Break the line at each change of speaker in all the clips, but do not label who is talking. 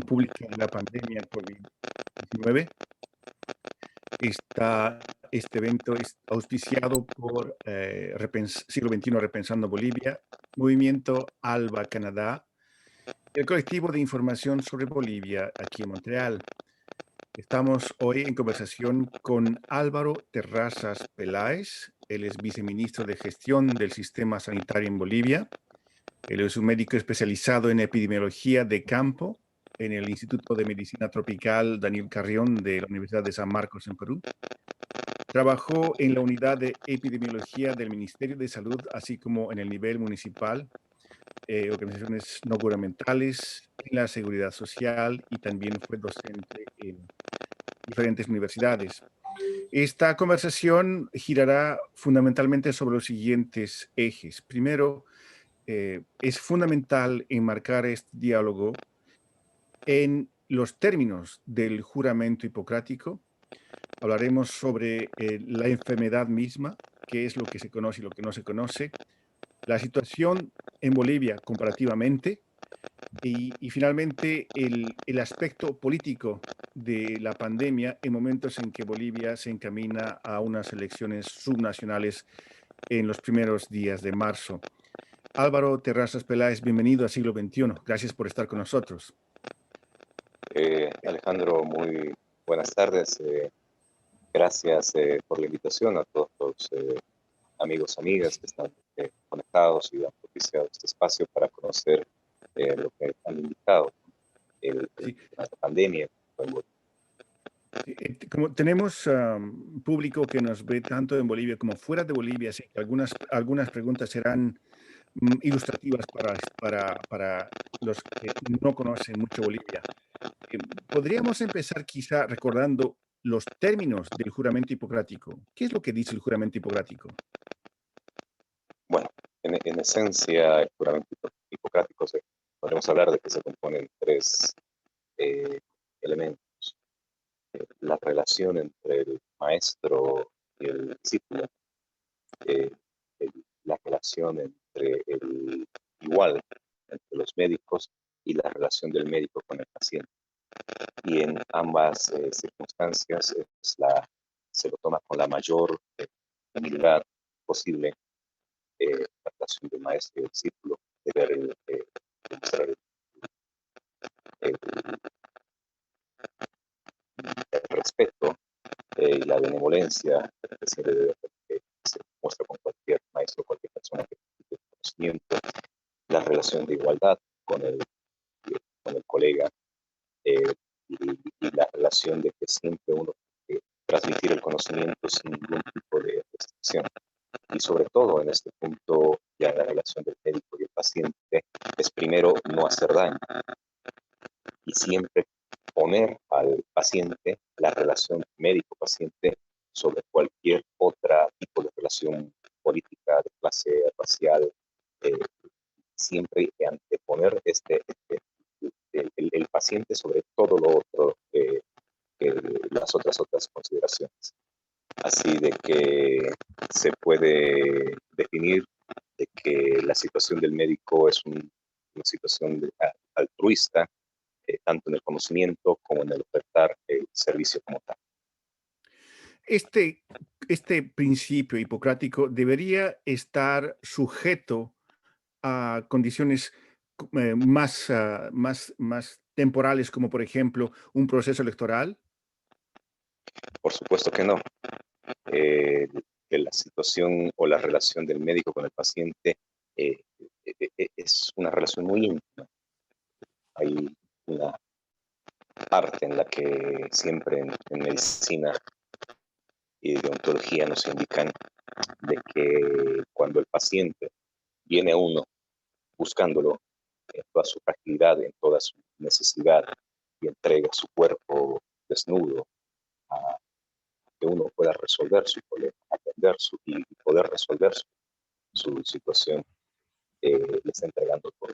pública de la pandemia COVID-19. Este evento es auspiciado por Siglo XXI Repensando Bolivia, Movimiento ALBA Canadá, el colectivo de información sobre Bolivia aquí en Montreal. Estamos hoy en conversación con Álvaro Terrazas Peláez. Él es viceministro de Gestión del Sistema Sanitario en Bolivia. Él es un médico especializado en epidemiología de campo en el Instituto de Medicina Tropical Daniel Carrión de la Universidad de San Marcos en Perú. Trabajó en la unidad de epidemiología del Ministerio de Salud, así como en el nivel municipal, organizaciones no gubernamentales, en la seguridad social, y también fue docente en diferentes universidades. Esta conversación girará fundamentalmente sobre los siguientes ejes. Primero, es fundamental enmarcar este diálogo en los términos del juramento hipocrático. Hablaremos sobre la enfermedad misma, qué es lo que se conoce y lo que no se conoce, la situación en Bolivia comparativamente y finalmente el aspecto político de la pandemia en momentos en que Bolivia se encamina a unas elecciones subnacionales en los primeros días de marzo. Álvaro Terrazas Peláez, bienvenido a Siglo XXI. Gracias por estar con nosotros.
Alejandro, muy buenas tardes. Gracias por la invitación a todos los amigos, amigas que están conectados y han propiciado este espacio para conocer lo que han indicado, la pandemia.
Como tenemos público que nos ve tanto en Bolivia como fuera de Bolivia, así que algunas preguntas serán ilustrativas para los que no conocen mucho Bolivia. Podríamos empezar quizá recordando los términos del juramento hipocrático. ¿Qué es lo que dice el juramento hipocrático?
Bueno, en esencia, el juramento hipocrático podemos hablar de que se componen tres elementos. La relación entre el maestro y el discípulo, la relación entre el igual, entre los médicos, y la relación del médico con el paciente. Y en ambas circunstancias se lo toma con la mayor humildad posible, la relación del maestro y el discípulo, de ver demostrar el respeto y la benevolencia que se muestra con cualquier maestro, cualquier persona que tiene conocimiento, la relación de igualdad con el colega, y la relación de que siempre uno transmitir el conocimiento sin ningún tipo de restricción. Y sobre todo en este punto, ya la relación del médico y el paciente, es primero no hacer daño y siempre poner al paciente, la relación médico-paciente, sobre cualquier otra tipo de relación política, de clase racial, siempre anteponer el paciente sobre todo lo otro, las otras consideraciones. Así de que se puede definir de que la situación del médico es una situación altruista, tanto en el conocimiento como en el ofertar el servicio como tal.
Este principio hipocrático debería estar sujeto a condiciones más temporales, como por ejemplo un proceso electoral.
Por supuesto que no. Que la situación o la relación del médico con el paciente es una relación muy íntima. Hay una parte en la que siempre en medicina y de ontología nos indican de que cuando el paciente viene a uno buscándolo en toda su fragilidad, en toda su necesidad, y entrega su cuerpo desnudo a que uno pueda resolver su problema, atender y poder resolver su situación, le está entregando todo.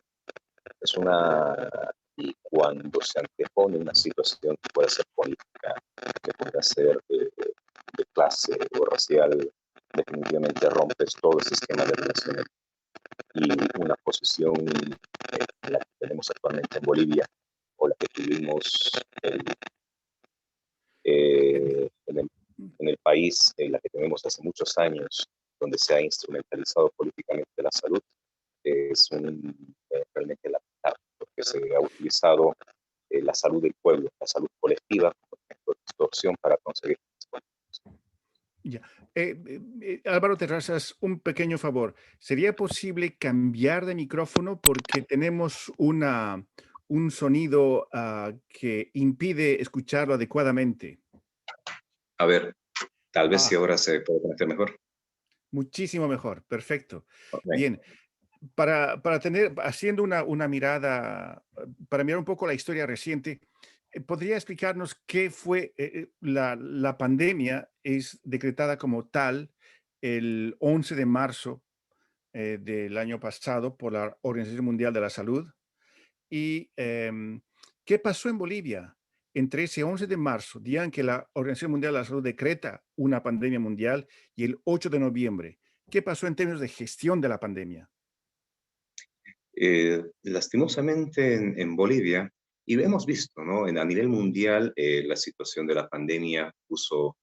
Y cuando se antepone una situación que puede ser política, que puede ser de clase o racial, definitivamente rompes todo ese esquema de relaciones. Y una posición la que tenemos actualmente en Bolivia, o la que tuvimos
Eh,
en el país, en la que tenemos hace muchos años, donde se ha instrumentalizado políticamente la salud, es realmente lamentable, porque se ha utilizado la salud del pueblo, la salud colectiva, como ejemplo de extorsión para conseguir.
Ya. Álvaro Terrazas, un pequeño favor. ¿Sería posible cambiar de micrófono porque tenemos un sonido que impide escucharlo adecuadamente?
A ver, tal vez si
Ah,
ahora se puede conocer mejor.
muchísimo mejor. Perfecto.
Okay.
Bien. Para tener, haciendo una mirada, para mirar un poco la historia reciente, ¿podría explicarnos qué fue la pandemia? Es decretada como tal el 11 de marzo del año pasado por la Organización Mundial de la Salud. ¿Y qué pasó en Bolivia entre ese 11 de marzo, día en que la Organización Mundial de la Salud decreta una pandemia mundial, y el 8 de noviembre? ¿Qué pasó en términos de gestión de la pandemia?
Lastimosamente en Bolivia, y lo hemos visto, ¿no? A nivel mundial, la situación de la pandemia puso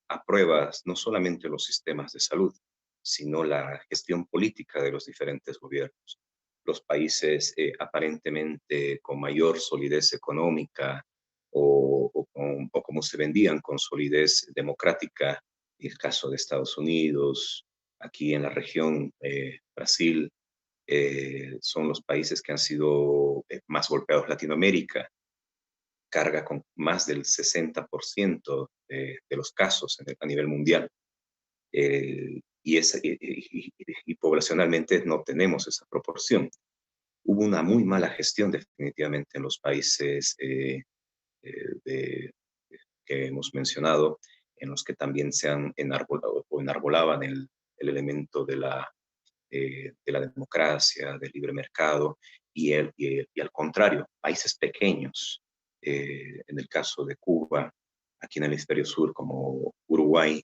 a pruebas no solamente los sistemas de salud, sino la gestión política de los diferentes gobiernos. Los países aparentemente con mayor solidez económica o como se vendían con solidez democrática, el caso de Estados Unidos, aquí en la región Brasil, son los países que han sido más golpeados. Latinoamérica carga con más del 60% de los casos a nivel mundial. Y poblacionalmente no tenemos esa proporción. Hubo una muy mala gestión definitivamente en los países de, que hemos mencionado, en los que también se han enarbolado o enarbolaban el elemento de la democracia, del libre mercado, y al contrario, países pequeños, en el caso de Cuba, aquí en el hemisferio sur, como Uruguay,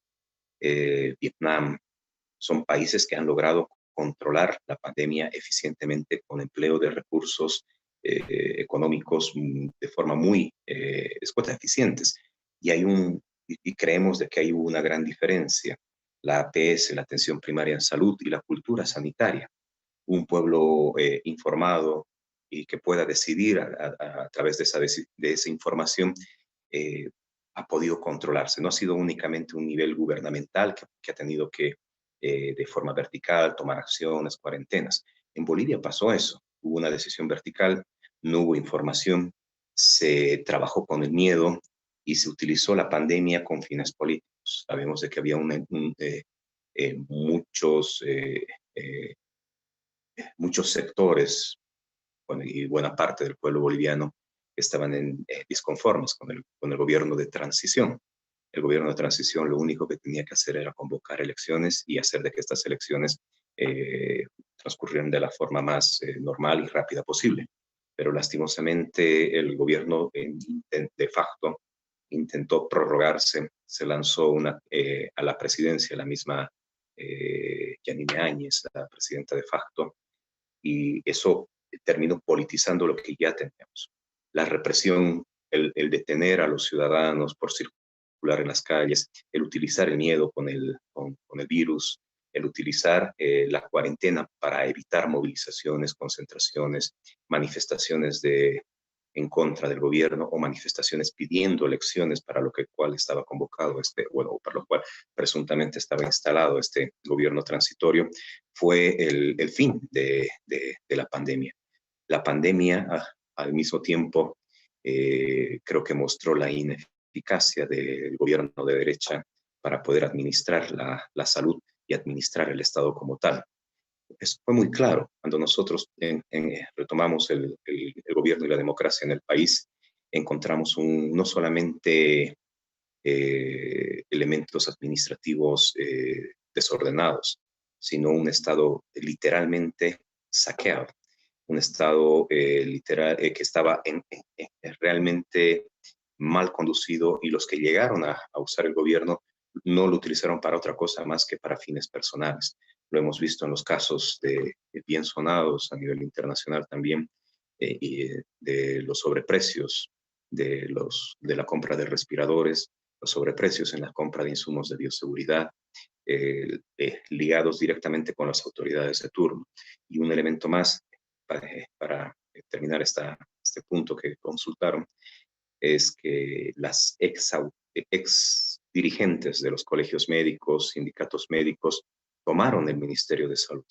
Vietnam, son países que han logrado controlar la pandemia eficientemente con empleo de recursos económicos de forma muy escueta, eficientes. Y creemos de que hay una gran diferencia. La APS, la atención primaria en salud, y la cultura sanitaria. Un pueblo informado y que pueda decidir a través de esa información, eh, ha podido controlarse. No ha sido únicamente un nivel gubernamental que ha tenido que, de forma vertical, tomar acciones, cuarentenas. En Bolivia pasó eso. Hubo una decisión vertical, no hubo información, se trabajó con el miedo y se utilizó la pandemia con fines políticos. Sabemos de que había eh, muchos sectores, bueno, y buena parte del pueblo boliviano estaban disconformes con el gobierno de transición. El gobierno de transición lo único que tenía que hacer era convocar elecciones y hacer de que estas elecciones transcurrieran de la forma más normal y rápida posible. Pero lastimosamente el gobierno de facto intentó prorrogarse, se lanzó a la presidencia la misma Yanine Áñez, la presidenta de facto, y eso terminó politizando lo que ya teníamos. La represión, el detener a los ciudadanos por circular en las calles, el utilizar el miedo con el virus, el utilizar la cuarentena para evitar movilizaciones, concentraciones, manifestaciones en contra del gobierno, o manifestaciones pidiendo elecciones para lo cual estaba convocado para lo cual presuntamente estaba instalado este gobierno transitorio, fue el fin de la pandemia. La pandemia, al mismo tiempo, creo que mostró la ineficacia del gobierno de derecha para poder administrar la salud y administrar el Estado como tal. Eso fue muy claro cuando nosotros retomamos el gobierno y la democracia en el país. Encontramos no solamente elementos administrativos desordenados, sino un Estado literalmente saqueado, un Estado literal que estaba realmente mal conducido, y los que llegaron a usar el gobierno no lo utilizaron para otra cosa más que para fines personales. Lo hemos visto en los casos bien sonados a nivel internacional también, y de los sobreprecios de la compra de respiradores, los sobreprecios en la compra de insumos de bioseguridad, ligados directamente con las autoridades de turno. Y un elemento más para terminar este punto que consultaron, es que las ex dirigentes de los colegios médicos, sindicatos médicos, tomaron el Ministerio de Salud,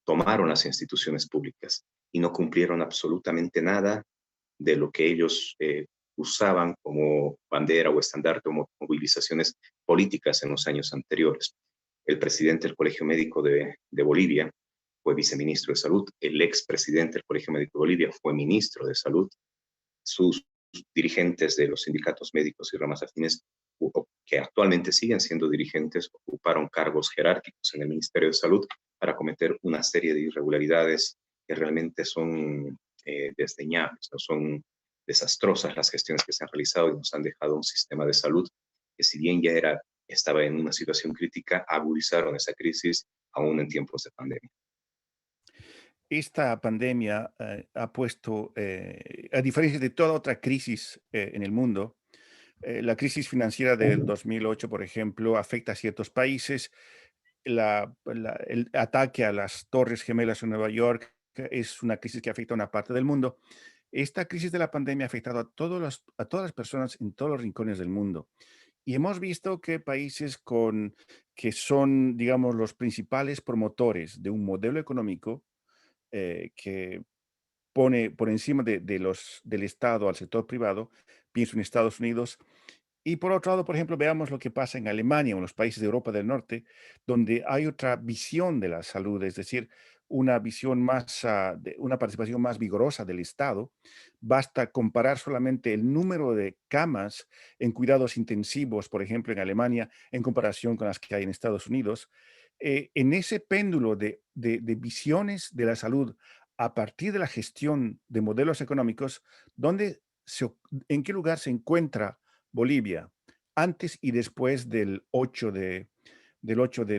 tomaron las instituciones públicas y no cumplieron absolutamente nada de lo que ellos usaban como bandera o estandarte o movilizaciones políticas en los años anteriores. El presidente del Colegio Médico de Bolivia fue viceministro de Salud, el expresidente del Colegio Médico de Bolivia fue ministro de Salud, sus dirigentes de los sindicatos médicos y ramas afines, que actualmente siguen siendo dirigentes, ocuparon cargos jerárquicos en el Ministerio de Salud para cometer una serie de irregularidades que realmente son desdeñables, no son desastrosas las gestiones que se han realizado y nos han dejado un sistema de salud que, si bien ya estaba en una situación crítica, agudizaron esa crisis aún en tiempos de pandemia.
Esta pandemia ha puesto, a diferencia de toda otra crisis en el mundo, la crisis financiera del 2008, por ejemplo, afecta a ciertos países. El ataque a las Torres Gemelas en Nueva York es una crisis que afecta a una parte del mundo. Esta crisis de la pandemia ha afectado a todas las personas en todos los rincones del mundo. Y hemos visto que países que son, digamos, los principales promotores de un modelo económico que pone por encima del Estado al sector privado, pienso en Estados Unidos. Y por otro lado, por ejemplo, veamos lo que pasa en Alemania o en los países de Europa del Norte, donde hay otra visión de la salud, es decir, una visión más, una participación más vigorosa del Estado. Basta comparar solamente el número de camas en cuidados intensivos, por ejemplo, en Alemania, en comparación con las que hay en Estados Unidos. En ese péndulo de visiones de la salud a partir de la gestión de modelos económicos, ¿en qué lugar se encuentra Bolivia antes y después del 8 de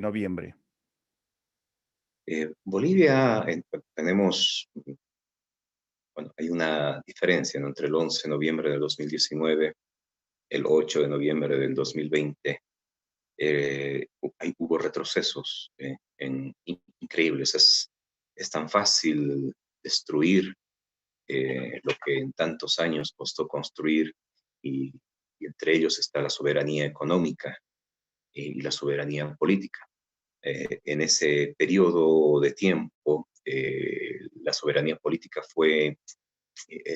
noviembre?
Bolivia, tenemos, bueno, hay una diferencia, ¿no?, entre el 11 de noviembre del 2019, el 8 de noviembre del 2020. Hubo retrocesos increíbles. Es tan fácil destruir lo que en tantos años costó construir, y, y entre ellos está la soberanía económica y la soberanía política. En ese periodo de tiempo, la soberanía política fue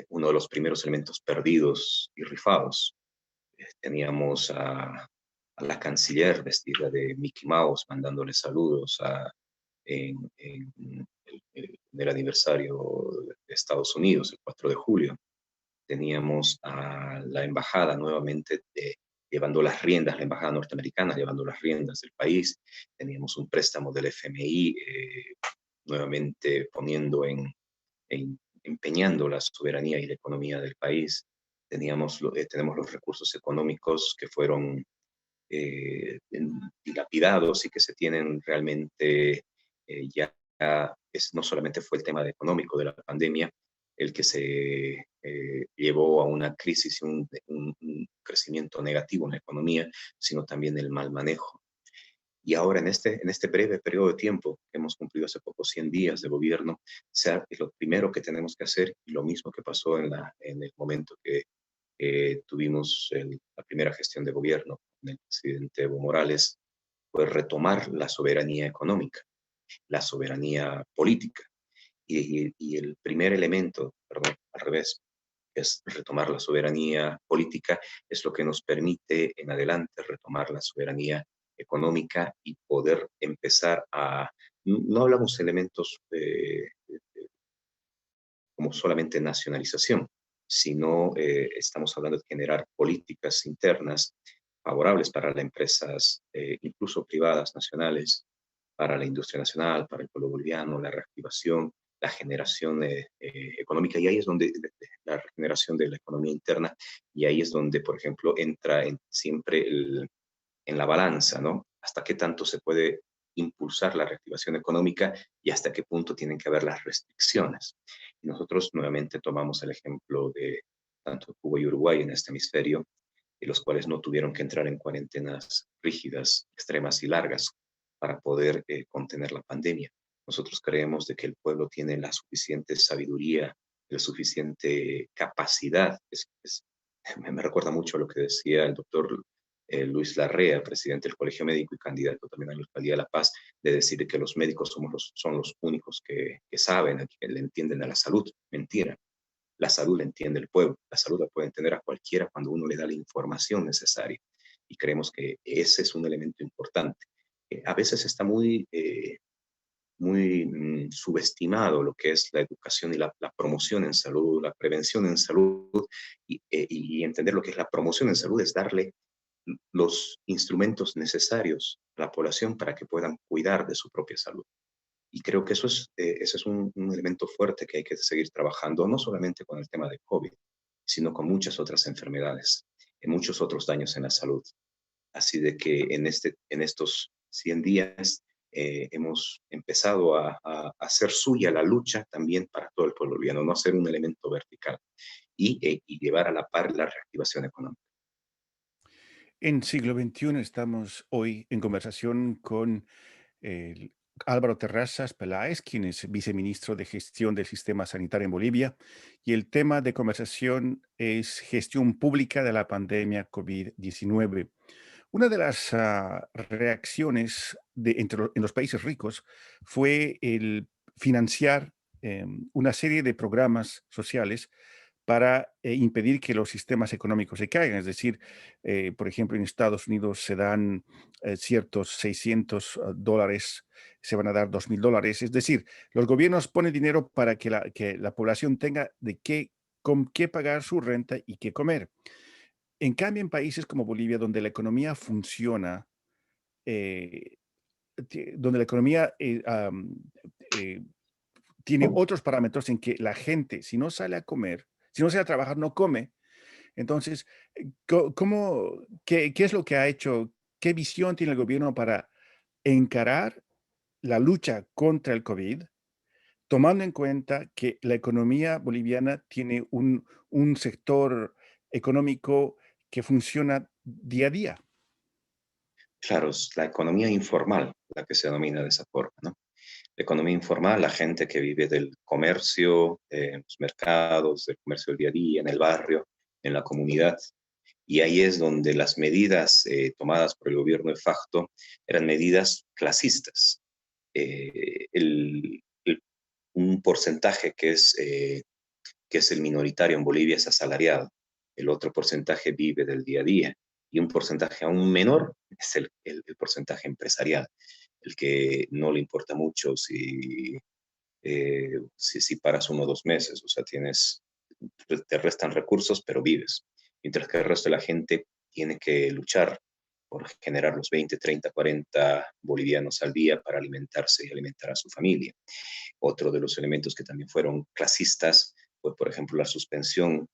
uno de los primeros elementos perdidos y rifados. Teníamos a la canciller vestida de Mickey Mouse mandándole saludos en el aniversario de Estados Unidos, el 4 de julio. Teníamos a la embajada nuevamente llevando las riendas, la embajada norteamericana llevando las riendas del país. Teníamos un préstamo del FMI nuevamente empeñando la soberanía y la economía del país. Tenemos los recursos económicos que fueron dilapidados y que se tienen realmente ya. No solamente fue el tema económico de la pandemia el que se llevó a una crisis y un crecimiento negativo en la economía, sino también el mal manejo. Y ahora, en este breve periodo de tiempo que hemos cumplido hace poco 100 días de gobierno, lo primero que tenemos que hacer, y lo mismo que pasó en el momento que tuvimos la primera gestión de gobierno con el presidente Evo Morales, fue retomar la soberanía económica, la soberanía política. Y el primer elemento, perdón, al revés, es retomar la soberanía política, es lo que nos permite en adelante retomar la soberanía económica y poder empezar no hablamos de elementos como solamente nacionalización, sino estamos hablando de generar políticas internas favorables para las empresas, incluso privadas, nacionales, para la industria nacional, para el pueblo boliviano, la reactivación, la generación económica, y ahí es donde la regeneración de la economía interna, y ahí es donde, por ejemplo, entra siempre en la balanza, ¿no? Hasta qué tanto se puede impulsar la reactivación económica y hasta qué punto tienen que haber las restricciones. Y nosotros nuevamente tomamos el ejemplo tanto Cuba y Uruguay en este hemisferio, y los cuales no tuvieron que entrar en cuarentenas rígidas, extremas y largas para poder contener la pandemia. Nosotros creemos de que el pueblo tiene la suficiente sabiduría, la suficiente capacidad. Me recuerda mucho a lo que decía el doctor Luis Larrea, presidente del Colegio Médico y candidato también a la Alcaldía de La Paz, de decir que los médicos son los únicos que saben, que le entienden a la salud. Mentira. La salud la entiende el pueblo, la salud la puede entender a cualquiera cuando uno le da la información necesaria. Y creemos que ese es un elemento importante. A veces está muy subestimado lo que es la educación y la promoción en salud, la prevención en salud, y entender lo que es la promoción en salud es darle los instrumentos necesarios a la población para que puedan cuidar de su propia salud. Y creo que ese es un elemento fuerte que hay que seguir trabajando, no solamente con el tema de COVID, sino con muchas otras enfermedades, y muchos otros daños en la salud. Así de que en estos 100 días hemos empezado a hacer suya la lucha también para todo el pueblo boliviano, no hacer un elemento vertical y llevar a la par la reactivación económica.
En siglo XXI estamos hoy en conversación con el Álvaro Terrazas Peláez, quien es viceministro de Gestión del Sistema Sanitario en Bolivia, y el tema de conversación es gestión pública de la pandemia COVID-19. Una de las reacciones en los países ricos fue el financiar una serie de programas sociales para impedir que los sistemas económicos se caigan. Es decir, por ejemplo, en Estados Unidos se dan ciertos $600, se van a dar $2,000. Es decir, los gobiernos ponen dinero para que la población tenga con qué pagar su renta y qué comer. En cambio, en países como Bolivia, donde la economía funciona, eh, donde la economía eh, tiene otros parámetros en que la gente, si no sale a comer, si no sale a trabajar, no come. Entonces, qué es lo que ha hecho? ¿Qué visión tiene el gobierno para encarar la lucha contra el COVID, tomando en cuenta que la economía boliviana tiene un sector económico que funciona día a día?
Claro, es la economía informal la que se denomina de esa forma, ¿no? La economía informal, la gente que vive del comercio, en los mercados, del comercio del día a día, en el barrio, en la comunidad. Y ahí es donde las medidas tomadas por el gobierno de facto eran medidas clasistas. Eh, el, el- un porcentaje que es el minoritario en Bolivia es asalariado, el otro porcentaje vive del día a día y un porcentaje aún menor es el porcentaje empresarial, el que no le importa mucho si paras 1 o 2 meses, o sea, te restan recursos, pero vives, mientras que el resto de la gente tiene que luchar por generar los 20, 30, 40 bolivianos al día para alimentarse y alimentar a su familia. Otro de los elementos que también fueron clasistas fue, por ejemplo, la suspensión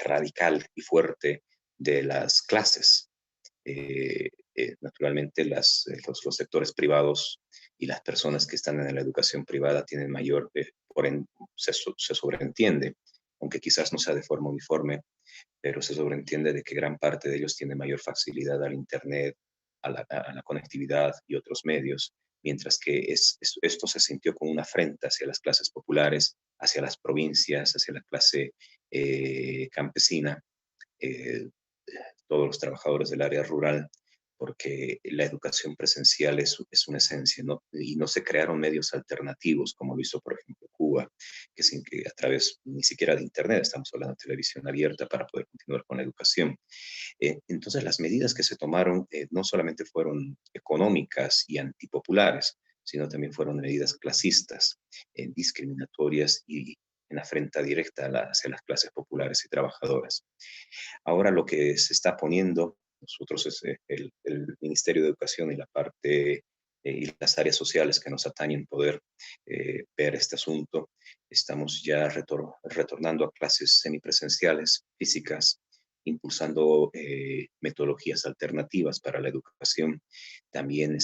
radical y fuerte de las clases. Naturalmente, los sectores privados y las personas que están en la educación privada tienen mayor, se sobreentiende, aunque quizás no sea de forma uniforme, pero se sobreentiende de que gran parte de ellos tiene mayor facilidad al Internet, a la conectividad y otros medios, mientras que esto se sintió como una afrenta hacia las clases populares, hacia las provincias, hacia la clase campesina, eh, todos los trabajadores del área rural, porque la educación presencial es una esencia, ¿no? Y no se crearon medios alternativos, como lo hizo, por ejemplo, Cuba, sin que a través ni siquiera de Internet, estamos hablando de televisión abierta para poder continuar con la educación. Entonces, las medidas que se tomaron no solamente fueron económicas y antipopulares, sino también fueron medidas clasistas, discriminatorias y en afrenta directa hacia las clases populares y trabajadoras. Ahora lo que se está poniendo, nosotros es el Ministerio de Educación y la parte y las áreas sociales que nos atañen poder ver este asunto. Estamos ya retornando a clases semipresenciales, físicas, impulsando metodologías alternativas para la educación. También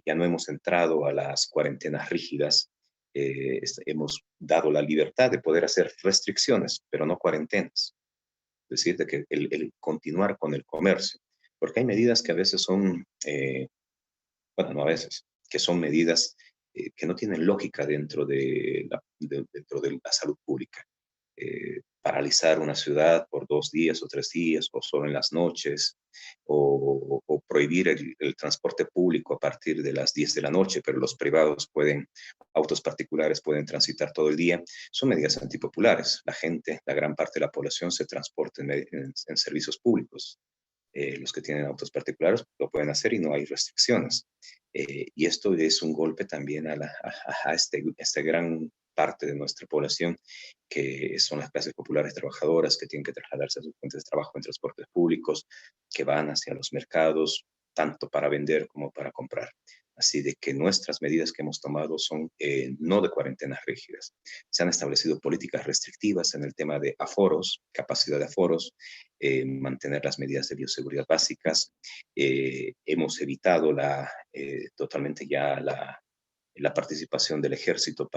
ya no hemos entrado a las cuarentenas rígidas. Hemos dado la libertad de poder hacer restricciones, pero no cuarentenas. decir, de que el continuar con el comercio, porque hay medidas que a veces son, bueno, no a veces, que son medidas que no tienen lógica dentro de la salud pública. Paralizar una ciudad por 2 días o 3 días, o solo en las noches, o prohibir el transporte público a partir de las 10 de la noche, pero los privados pueden, autos particulares pueden transitar todo el día, son medidas antipopulares. La gente, la gran parte de la población se transporta en servicios públicos. Los que tienen autos particulares lo pueden hacer y no hay restricciones. Y esto es un golpe también a esta gran parte de nuestra población, que son las clases populares trabajadoras, que tienen que trasladarse a sus fuentes de trabajo en transportes públicos, que van hacia los mercados, tanto para vender como para comprar. Así de que nuestras medidas que hemos tomado son no de cuarentenas rígidas. Se han establecido políticas restrictivas en el tema de aforos, capacidad de aforos, mantener las medidas de bioseguridad básicas. Hemos evitado totalmente ya la participación del ejército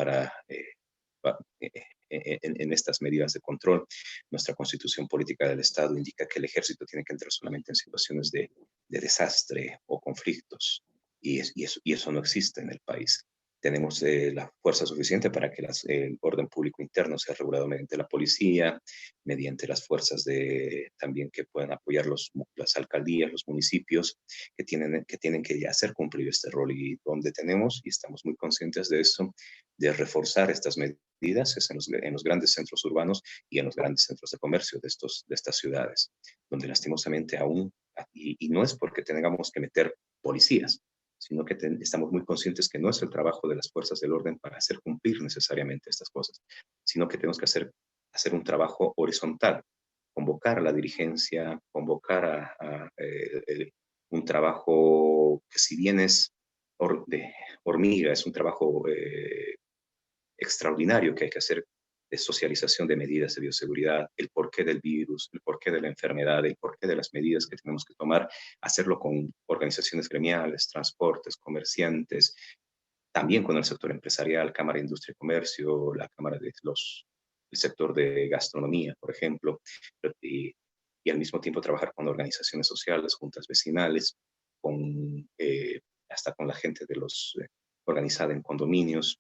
en estas medidas de control. Nuestra constitución política del Estado indica que el ejército tiene que entrar solamente en situaciones de desastre o conflictos, y eso no existe en el país. Tenemos la fuerza suficiente para que el orden público interno sea regulado mediante la policía, mediante las fuerzas también que puedan apoyar las alcaldías, los municipios, que tienen que hacer cumplir este rol, y donde tenemos, y estamos muy conscientes de eso, de reforzar estas medidas es en los grandes centros urbanos y en los grandes centros de comercio de estas ciudades, donde lastimosamente aún, y no es porque tengamos que meter policías, sino que estamos muy conscientes que no es el trabajo de las fuerzas del orden para hacer cumplir necesariamente estas cosas, sino que tenemos que hacer un trabajo horizontal, convocar a la dirigencia, convocar un trabajo que, si bien es de hormiga, es un trabajo extraordinario que hay que hacer, de socialización de medidas de bioseguridad, el porqué del virus, el porqué de la enfermedad, el porqué de las medidas que tenemos que tomar, hacerlo con organizaciones gremiales, transportes, comerciantes, también con el sector empresarial, Cámara de Industria y Comercio, la Cámara el sector de gastronomía, por ejemplo, y al mismo tiempo trabajar con organizaciones sociales, juntas vecinales, hasta con la gente organizada en condominios.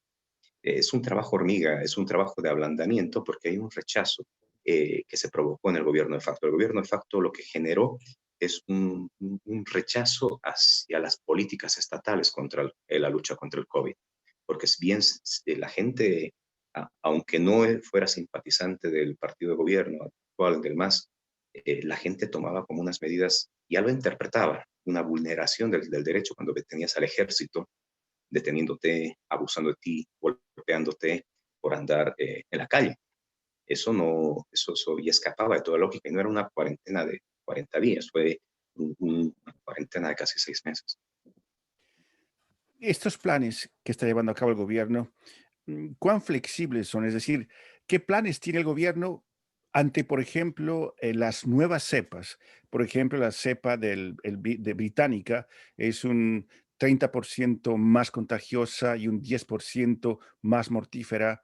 Es un trabajo hormiga, es un trabajo de ablandamiento, porque hay un rechazo que se provocó en el gobierno de facto. El gobierno de facto lo que generó es un rechazo hacia las políticas estatales contra la lucha contra el COVID. Porque si bien la gente, aunque no fuera simpatizante del partido de gobierno actual, del MAS, la gente tomaba como unas medidas, ya lo interpretaba, una vulneración del derecho, cuando tenías al ejército deteniéndote, abusando de ti, golpeándote por andar en la calle. Eso ya escapaba de toda lógica, y no era una cuarentena de 40 días, fue una cuarentena de casi 6 meses.
Estos planes que está llevando a cabo el gobierno, ¿cuán flexibles son? Es decir, ¿qué planes tiene el gobierno ante, por ejemplo, las nuevas cepas? Por ejemplo, la cepa de británica es un 30% más contagiosa y un 10% más mortífera,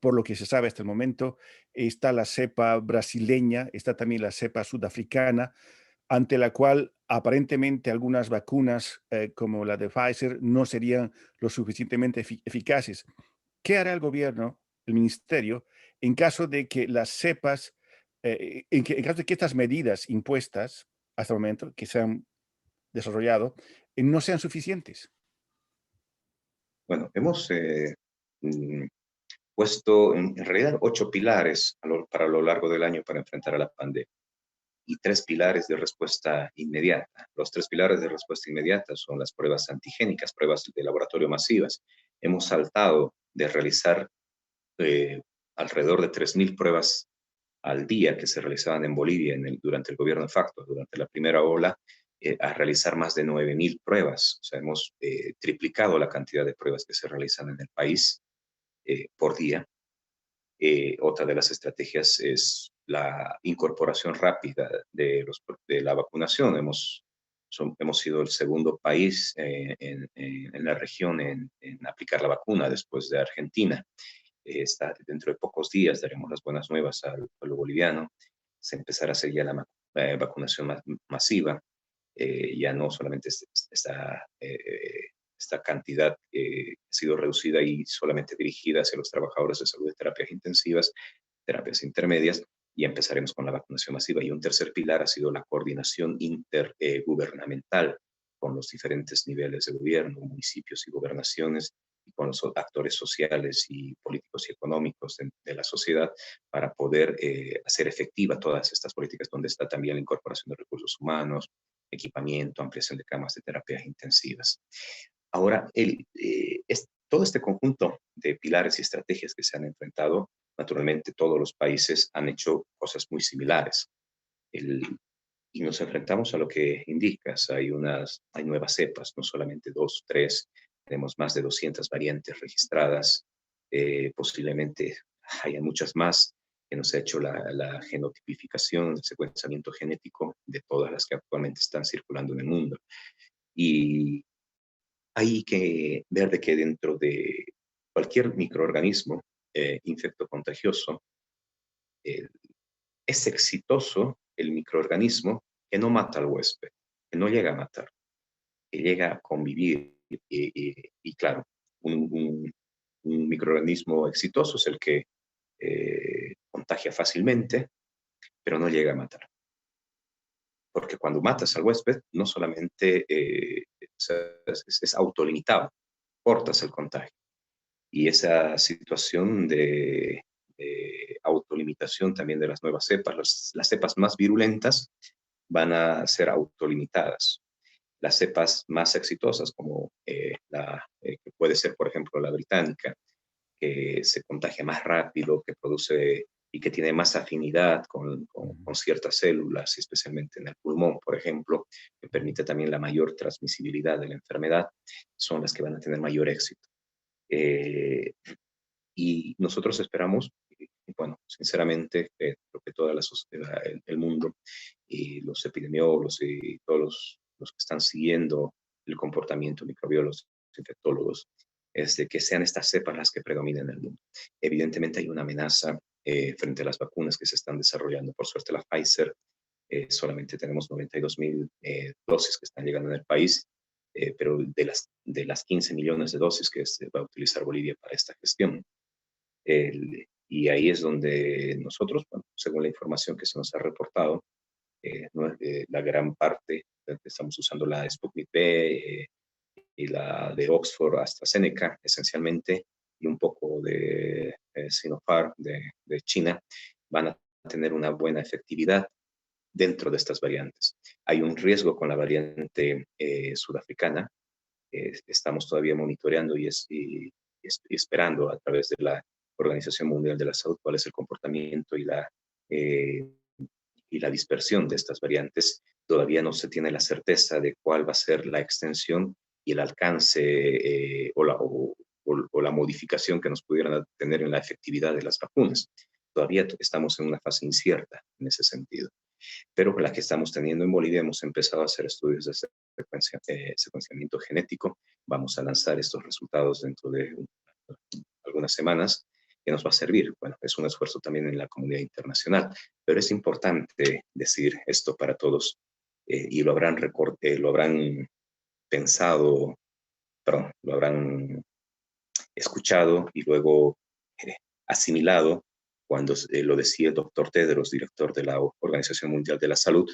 por lo que se sabe hasta el momento. Está la cepa brasileña, está también la cepa sudafricana, ante la cual aparentemente algunas vacunas, como la de Pfizer, no serían lo suficientemente eficaces. ¿Qué hará el gobierno, el ministerio, en caso de que las cepas, en caso de que estas medidas impuestas hasta el momento, que se han desarrollado, no sean suficientes?
Bueno, hemos mm, puesto en realidad 8 pilares para lo largo del año para enfrentar a la pandemia, y 3 pilares de respuesta inmediata. Los 3 pilares de respuesta inmediata son las pruebas antigénicas, pruebas de laboratorio masivas. Hemos saltado de realizar eh, alrededor de 3.000 pruebas al día que se realizaban en Bolivia durante el gobierno de facto, durante la primera ola, a realizar más de 9.000 pruebas. O sea, hemos triplicado la cantidad de pruebas que se realizan en el país por día. Otra de las estrategias es la incorporación rápida de la vacunación. Hemos sido el segundo país en la región en aplicar la vacuna, después de Argentina. Dentro de pocos días daremos las buenas nuevas al pueblo boliviano. se empezará a hacer ya la vacunación masiva. Ya no solamente esta cantidad ha sido reducida y solamente dirigida hacia los trabajadores de salud de terapias intensivas, terapias intermedias, y empezaremos con la vacunación masiva. Y un tercer pilar ha sido la coordinación intergubernamental con los diferentes niveles de gobierno, municipios y gobernaciones, y con los actores sociales y políticos y económicos de la sociedad para poder hacer efectiva todas estas políticas, donde está también la incorporación de recursos humanos, equipamiento, ampliación de camas de terapias intensivas. Ahora, todo este conjunto de pilares y estrategias que se han enfrentado, naturalmente todos los países han hecho cosas muy similares. Y nos enfrentamos a lo que indicas, hay nuevas cepas, no solamente 2, 3, tenemos más de 200 variantes registradas, posiblemente haya muchas más, que nos ha hecho la genotipificación, el secuenciamiento genético de todas las que actualmente están circulando en el mundo. Y hay que ver de que dentro de cualquier microorganismo infectocontagioso, es exitoso el microorganismo que no mata al huésped, que no llega a matar, que llega a convivir. Y claro, un microorganismo exitoso es el que contagia fácilmente, pero no llega a matar. Porque cuando matas al huésped, no solamente es autolimitado, cortas el contagio. Y esa situación de autolimitación también de las nuevas cepas, las cepas más virulentas van a ser autolimitadas. Las cepas más exitosas, como que puede ser, por ejemplo, la británica, que se contagia más rápido, que produce y que tiene más afinidad con ciertas células, especialmente en el pulmón, por ejemplo, que permite también la mayor transmisibilidad de la enfermedad, son las que van a tener mayor éxito. Y nosotros esperamos, bueno, sinceramente, creo que toda la sociedad, el mundo, y los epidemiólogos y todos los que están siguiendo el comportamiento microbiólogos, infectólogos, es de que sean estas cepas las que predominen en el mundo. Evidentemente hay una amenaza frente a las vacunas que se están desarrollando. Por suerte la Pfizer, solamente tenemos 92,000 dosis que están llegando en el país, pero de las 15 millones de dosis que se va a utilizar Bolivia para esta gestión. Y ahí es donde nosotros, bueno, según la información que se nos ha reportado, la gran parte, estamos usando la Sputnik V y la de Oxford AstraZeneca, esencialmente, y un poco de Sinopharm de China, van a tener una buena efectividad dentro de estas variantes. Hay un riesgo con la variante sudafricana, estamos todavía monitoreando y esperando a través de la Organización Mundial de la Salud cuál es el comportamiento y la dispersión de estas variantes. Todavía no se tiene la certeza de cuál va a ser la extensión y el alcance o la modificación que nos pudieran tener en la efectividad de las vacunas. Todavía estamos en una fase incierta en ese sentido. Pero la que estamos teniendo en Bolivia, hemos empezado a hacer estudios de secuenciamiento genético. Vamos a lanzar estos resultados dentro de algunas semanas, que nos va a servir. Bueno, es un esfuerzo también en la comunidad internacional, pero es importante decir esto para todos y lo habrán pensado, perdón, lo habrán escuchado y luego asimilado cuando lo decía el doctor Tedros, director de la Organización Mundial de la Salud,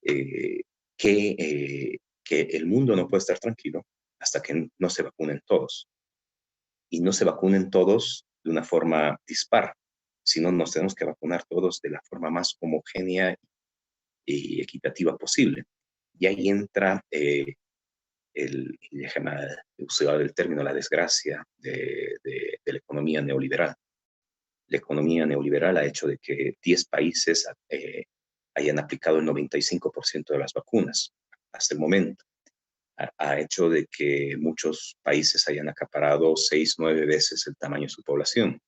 eh, que el mundo no puede estar tranquilo hasta que no se vacunen todos. Y no se vacunen todos de una forma dispar, sino nos tenemos que vacunar todos de la forma más homogénea y equitativa posible. Y ahí entra usar el término la desgracia de la economía neoliberal. La economía neoliberal ha hecho de que 10 países hayan aplicado el 95% de las vacunas hasta el momento. Ha hecho de que muchos países hayan acaparado 6, 9 veces el tamaño de su población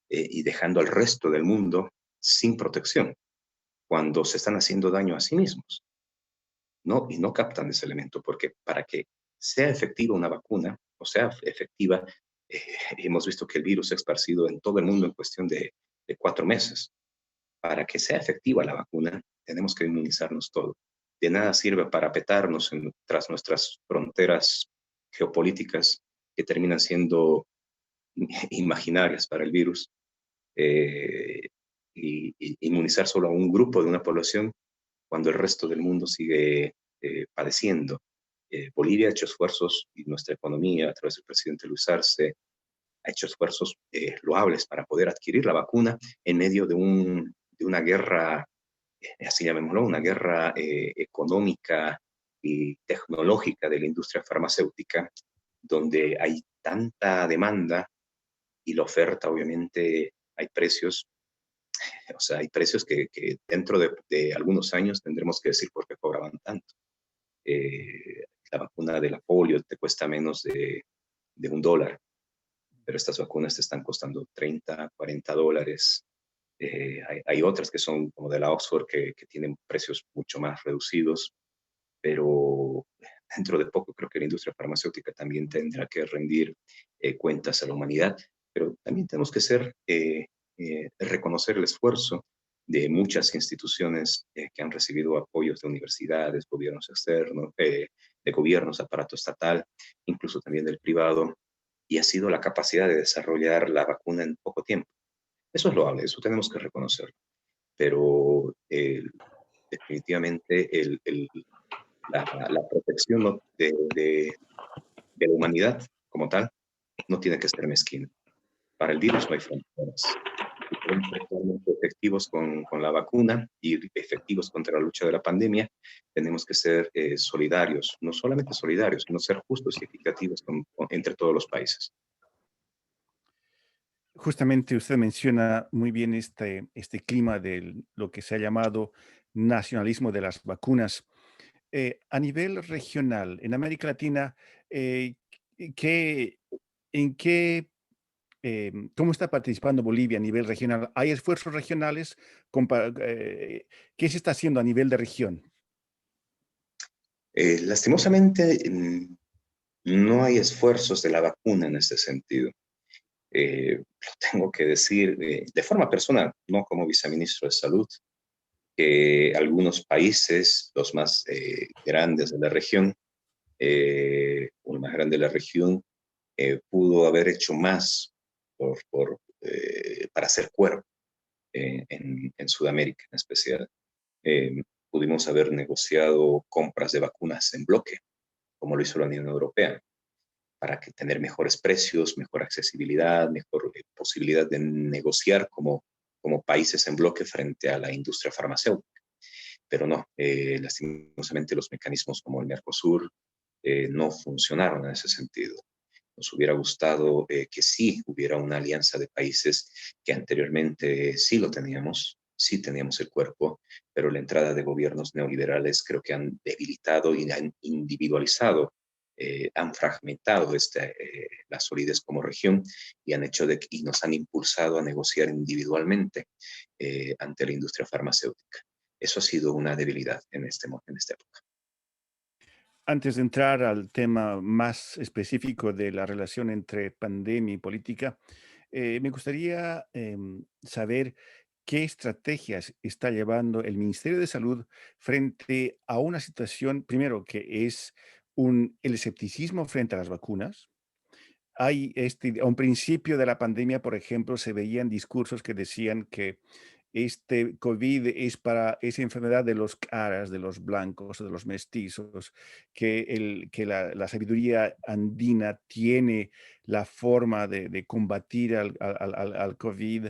y dejando al resto del mundo sin protección cuando se están haciendo daño a sí mismos. ¿No? Y no captan ese elemento porque para que sea efectiva una vacuna o sea efectiva, hemos visto que el virus se ha esparcido en todo el mundo en cuestión de 4 meses. para que sea efectiva la vacuna, tenemos que inmunizarnos todos. De nada sirve parapetarnos tras nuestras fronteras geopolíticas que terminan siendo imaginarias para el virus, eh, y inmunizar solo a un grupo de una población cuando el resto del mundo sigue padeciendo. Bolivia ha hecho esfuerzos, y nuestra economía, a través del presidente Luis Arce, ha hecho esfuerzos loables para poder adquirir la vacuna en medio de una guerra, así llamémoslo, una guerra económica y tecnológica de la industria farmacéutica, donde hay tanta demanda y la oferta, obviamente, hay precios, o sea, hay precios que dentro de algunos años tendremos que decir por qué cobraban tanto. La vacuna de la polio te cuesta menos de $1, pero estas vacunas te están costando 30, $40. Hay otras que son como de la Oxford que tienen precios mucho más reducidos, pero dentro de poco creo que la industria farmacéutica también tendrá que rendir cuentas a la humanidad, pero también tenemos que reconocer el esfuerzo de muchas instituciones que han recibido apoyos de universidades, gobiernos externos, de gobiernos, aparato estatal, incluso también del privado, y ha sido la capacidad de desarrollar la vacuna en poco tiempo. Eso es loable, eso tenemos que reconocerlo, pero definitivamente la protección de la humanidad como tal no tiene que ser mezquina. Para el virus no hay fronteras. Si queremos ser realmente efectivos con la vacuna y efectivos contra la lucha de la pandemia, tenemos que ser solidarios, no solamente solidarios, sino ser justos y equitativos entre todos los países.
Justamente usted menciona muy bien este clima de lo que se ha llamado nacionalismo de las vacunas. A nivel regional, en América Latina, eh, ¿qué, en qué, cómo está participando Bolivia a nivel regional? ¿Hay esfuerzos regionales? ¿Qué se está haciendo a nivel de región?
Lastimosamente, no hay esfuerzos de la vacuna en ese sentido. Lo tengo que decir de forma personal, no como viceministro de Salud, que algunos países, los más grandes de la región, uno más grande de la región, pudo haber hecho más para hacer cuerpo en Sudamérica en especial. Pudimos haber negociado compras de vacunas en bloque, como lo hizo la Unión Europea, para tener mejores precios, mejor accesibilidad, mejor posibilidad de negociar como países en bloque frente a la industria farmacéutica. Pero no, lastimosamente los mecanismos como el Mercosur no funcionaron en ese sentido. Nos hubiera gustado que sí hubiera una alianza de países que anteriormente sí teníamos el cuerpo, pero la entrada de gobiernos neoliberales creo que han debilitado y han individualizado, han fragmentado la solidez como región y han hecho y nos han impulsado a negociar individualmente ante la industria farmacéutica. Eso ha sido una debilidad en esta época.
Antes de entrar al tema más específico de la relación entre pandemia y política, me gustaría saber qué estrategias está llevando el Ministerio de Salud frente a una situación, primero, que es el escepticismo frente a las vacunas. A un principio de la pandemia, por ejemplo, se veían discursos que decían que este COVID es enfermedad de los caras, de los blancos, o de los mestizos, que la sabiduría andina tiene la forma de combatir al COVID.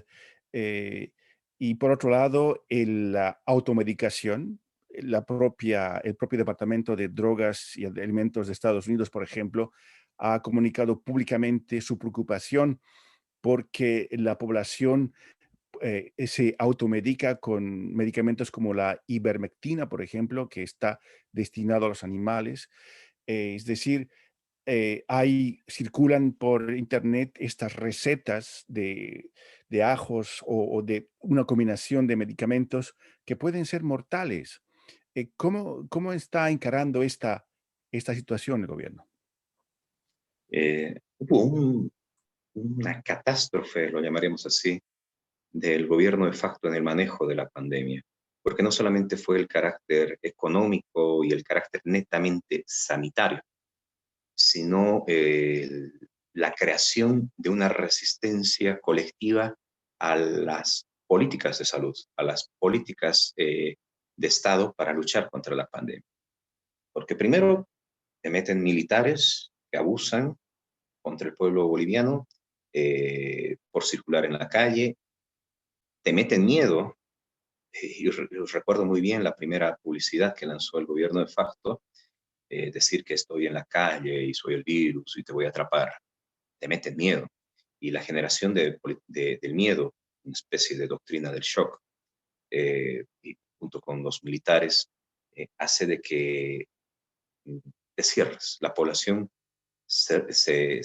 eh, y por otro lado, la automedicación, el propio Departamento de Drogas y Alimentos de Estados Unidos, por ejemplo, ha comunicado públicamente su preocupación porque la población se automedica con medicamentos como la ivermectina, por ejemplo, que está destinado a los animales. Es decir, circulan por internet estas recetas de ajos o de una combinación de medicamentos que pueden ser mortales. ¿Cómo está encarando esta situación el gobierno?
Hubo una catástrofe, lo llamaríamos así, del gobierno de facto en el manejo de la pandemia, porque no solamente fue el carácter económico y el carácter netamente sanitario, sino la creación de una resistencia colectiva a las políticas de salud, a las políticas de Estado para luchar contra la pandemia. Porque primero te meten militares que abusan contra el pueblo boliviano por circular en la calle, te meten miedo. Yo recuerdo muy bien la primera publicidad que lanzó el gobierno de facto, decir que estoy en la calle y soy el virus y te voy a atrapar. Te meten miedo. Y la generación del miedo, una especie de doctrina del shock, y junto con los militares, hace de que te cierres. La población se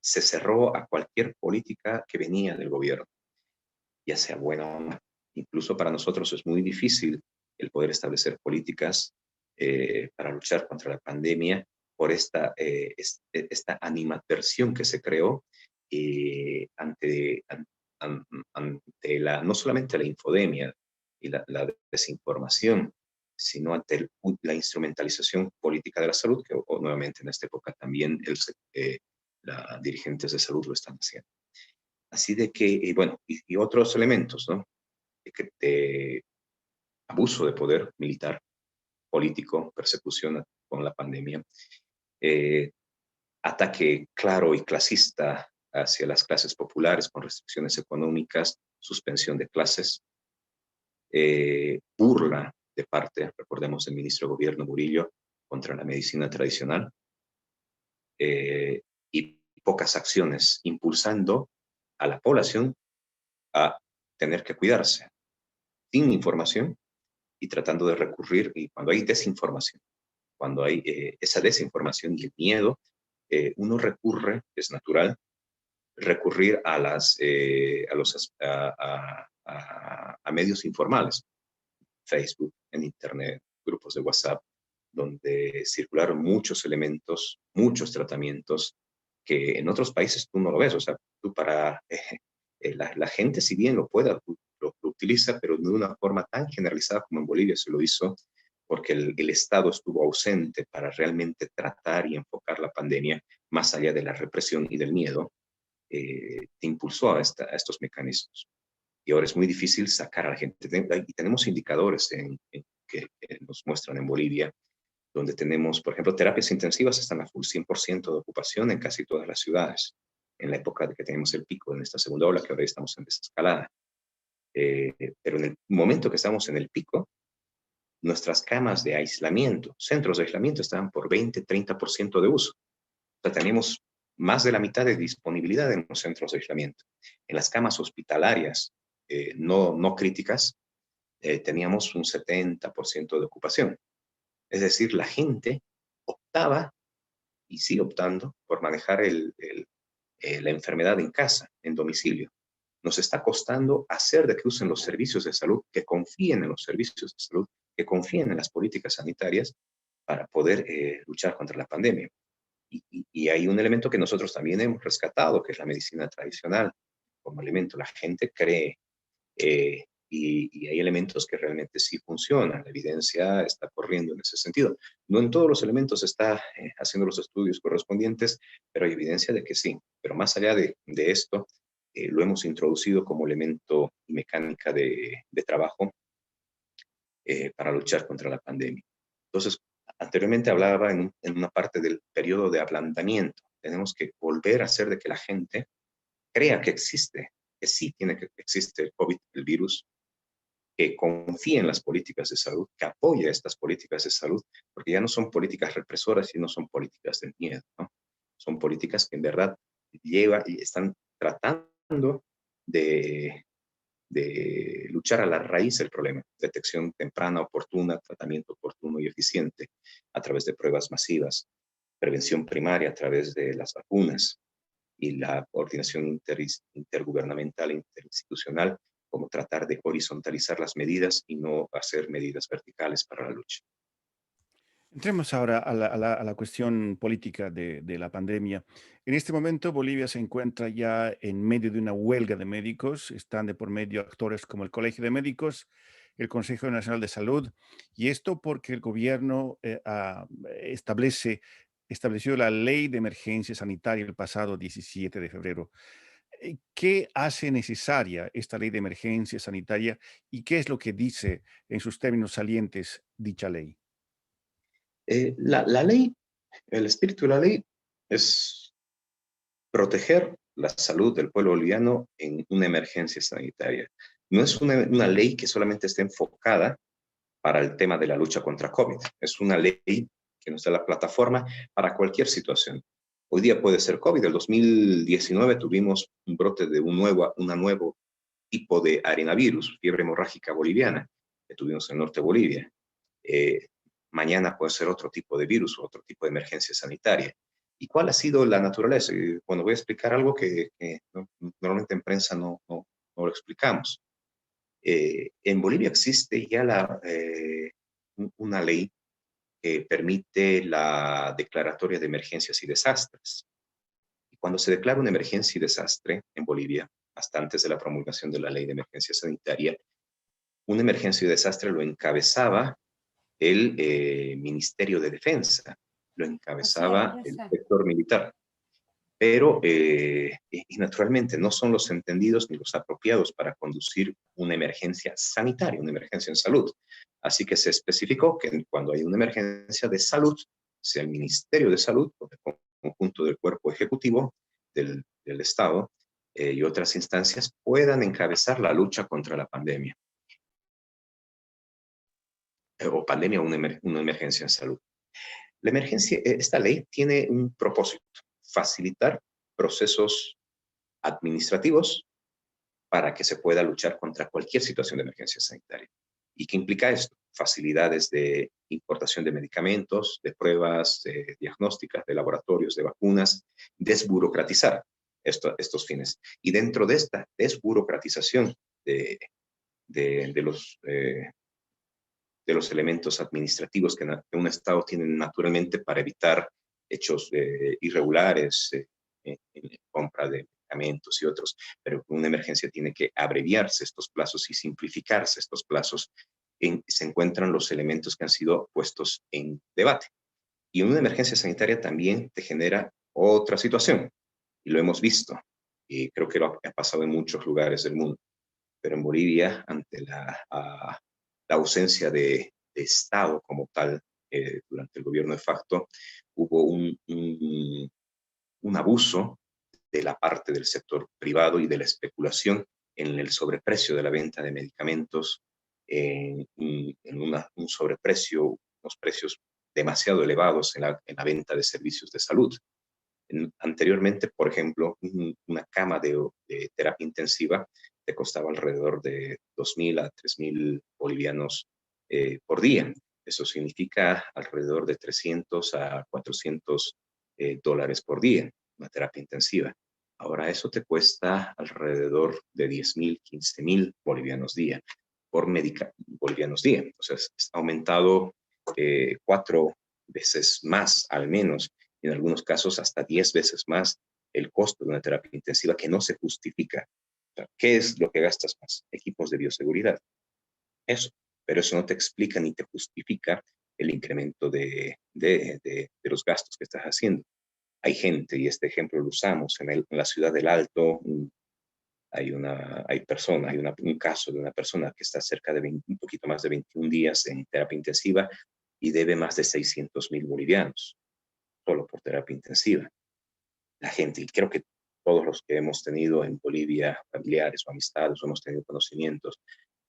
cerró a cualquier política que venía del gobierno, ya sea buena o no. Incluso para nosotros es muy difícil el poder establecer políticas para luchar contra la pandemia por esta animadversión que se creó ante, ante no solamente la infodemia y la desinformación, sino ante la instrumentalización política de la salud, que nuevamente en esta época también los dirigentes de salud lo están haciendo. Así de que, bueno, y otros elementos, ¿no? De abuso de poder militar, político, persecución con la pandemia, eh, ataque claro y clasista hacia las clases populares con restricciones económicas, suspensión de clases, burla de parte, recordemos, del ministro de Gobierno Murillo contra la medicina tradicional, y pocas acciones impulsando a la población a tener que cuidarse, sin información y tratando de recurrir, y cuando hay desinformación, cuando hay esa desinformación y el miedo, uno recurre, es natural, recurrir a medios informales, Facebook, en Internet, grupos de WhatsApp, donde circularon muchos elementos, muchos tratamientos que en otros países tú no lo ves. O sea, tú la gente, si bien lo pueda, lo utiliza, pero de una forma tan generalizada como en Bolivia se lo hizo, porque el Estado estuvo ausente para realmente tratar y enfocar la pandemia más allá de la represión y del miedo, te impulsó a estos mecanismos. Y ahora es muy difícil sacar a la gente. Y tenemos indicadores que nos muestran en Bolivia, donde tenemos, por ejemplo, terapias intensivas están a full 100% de ocupación en casi todas las ciudades, en la época de que tenemos el pico en esta segunda ola, que ahora estamos en desescalada. Pero en el momento que estamos en el pico, nuestras camas de aislamiento, centros de aislamiento, estaban por 20-30% de uso. O sea, tenemos más de la mitad de disponibilidad en los centros de aislamiento. En las camas hospitalarias no críticas, teníamos un 70% de ocupación. Es decir, la gente optaba y sigue optando por manejar la enfermedad en casa, en domicilio. Nos está costando hacer de que usen los servicios de salud, que confíen en los servicios de salud, que confíen en las políticas sanitarias para poder luchar contra la pandemia. Y hay un elemento que nosotros también hemos rescatado, que es la medicina tradicional como elemento. La gente cree y hay elementos que realmente sí funcionan. La evidencia está corriendo en ese sentido. No en todos los elementos está haciendo los estudios correspondientes, pero hay evidencia de que sí. Pero más allá de esto, lo hemos introducido como elemento y mecánica de trabajo para luchar contra la pandemia. Entonces, anteriormente hablaba en una parte del periodo de ablandamiento. Tenemos que volver a hacer de que la gente crea que existe, que sí existe el COVID, el virus, que confíe en las políticas de salud, que apoye estas políticas de salud, porque ya no son políticas represoras y no son políticas del miedo, ¿no? Son políticas que en verdad y están tratando de, de luchar a la raíz del problema, detección temprana, oportuna, tratamiento oportuno y eficiente a través de pruebas masivas, prevención primaria a través de las vacunas y la coordinación intergubernamental e interinstitucional, como tratar de horizontalizar las medidas y no hacer medidas verticales para la lucha.
Entremos ahora a la cuestión política de la pandemia. En este momento, Bolivia se encuentra ya en medio de una huelga de médicos. Están de por medio actores como el Colegio de Médicos, el Consejo Nacional de Salud, y esto porque el gobierno estableció la ley de emergencia sanitaria el pasado 17 de febrero. ¿Qué hace necesaria esta ley de emergencia sanitaria y qué es lo que dice en sus términos salientes dicha ley?
La ley, el espíritu de la ley es proteger la salud del pueblo boliviano en una emergencia sanitaria. No es una ley que solamente esté enfocada para el tema de la lucha contra COVID. Es una ley que nos da la plataforma para cualquier situación. Hoy día puede ser COVID. En 2019 tuvimos un brote de una nuevo tipo de arenavirus, fiebre hemorrágica boliviana, que tuvimos en el norte de Bolivia. Eh, Mañana puede ser otro tipo de virus o otro tipo de emergencia sanitaria. ¿Y cuál ha sido la naturaleza? Bueno, voy a explicar algo que normalmente en prensa no lo explicamos. En Bolivia existe ya una ley que permite la declaratoria de emergencias y desastres. Y cuando se declara una emergencia y desastre en Bolivia, hasta antes de la promulgación de la ley de emergencia sanitaria, una emergencia y desastre lo encabezaba el Ministerio de Defensa, lo
Así es,
encabezaba
yo
el
sé.
sector militar. Pero, y naturalmente, no son los entendidos ni los apropiados para conducir una emergencia sanitaria, una emergencia en salud. Así que se especificó que cuando hay una emergencia de salud, sea el Ministerio de Salud, o el conjunto del cuerpo ejecutivo del Estado y otras instancias, puedan encabezar la lucha contra la pandemia, o pandemia o una emergencia en salud. La emergencia, esta ley tiene un propósito: facilitar procesos administrativos para que se pueda luchar contra cualquier situación de emergencia sanitaria. ¿Y qué implica esto? Facilidades de importación de medicamentos, de pruebas diagnósticas, de laboratorios, de vacunas, desburocratizar estos fines. Y dentro de esta desburocratización de, de, de los, eh, de los elementos administrativos que un Estado tiene naturalmente para evitar hechos irregulares en compra de medicamentos y otros, pero con una emergencia tiene que abreviarse estos plazos y simplificarse estos plazos. Se encuentran los elementos que han sido puestos en debate. Y una emergencia sanitaria también te genera otra situación, y lo hemos visto, y creo que lo ha pasado en muchos lugares del mundo, pero en Bolivia, ante la ausencia de Estado como tal durante el gobierno de facto, hubo un abuso de la parte del sector privado y de la especulación en el sobreprecio de la venta de medicamentos, un sobreprecio, unos precios demasiado elevados en la venta de servicios de salud. Anteriormente, por ejemplo, una cama de terapia intensiva te costaba alrededor de 2.000 a 3.000 bolivianos por día. Eso significa alrededor de 300 a 400 dólares por día, una terapia intensiva. Ahora eso te cuesta alrededor de 10.000, 15.000 bolivianos día bolivianos día. O sea, ha aumentado 4 veces más al menos, y en algunos casos hasta 10 veces más el costo de una terapia intensiva, que no se justifica. O sea, ¿qué es lo que gastas más? Equipos de bioseguridad. Eso. Pero eso no te explica ni te justifica el incremento de los gastos que estás haciendo. Hay gente, y este ejemplo lo usamos, en la ciudad del Alto, un caso de una persona que está cerca de un poquito más de 21 días en terapia intensiva y debe más de 600.000 bolivianos solo por terapia intensiva. La gente, y creo que todos los que hemos tenido en Bolivia familiares o amistades, o hemos tenido conocimientos,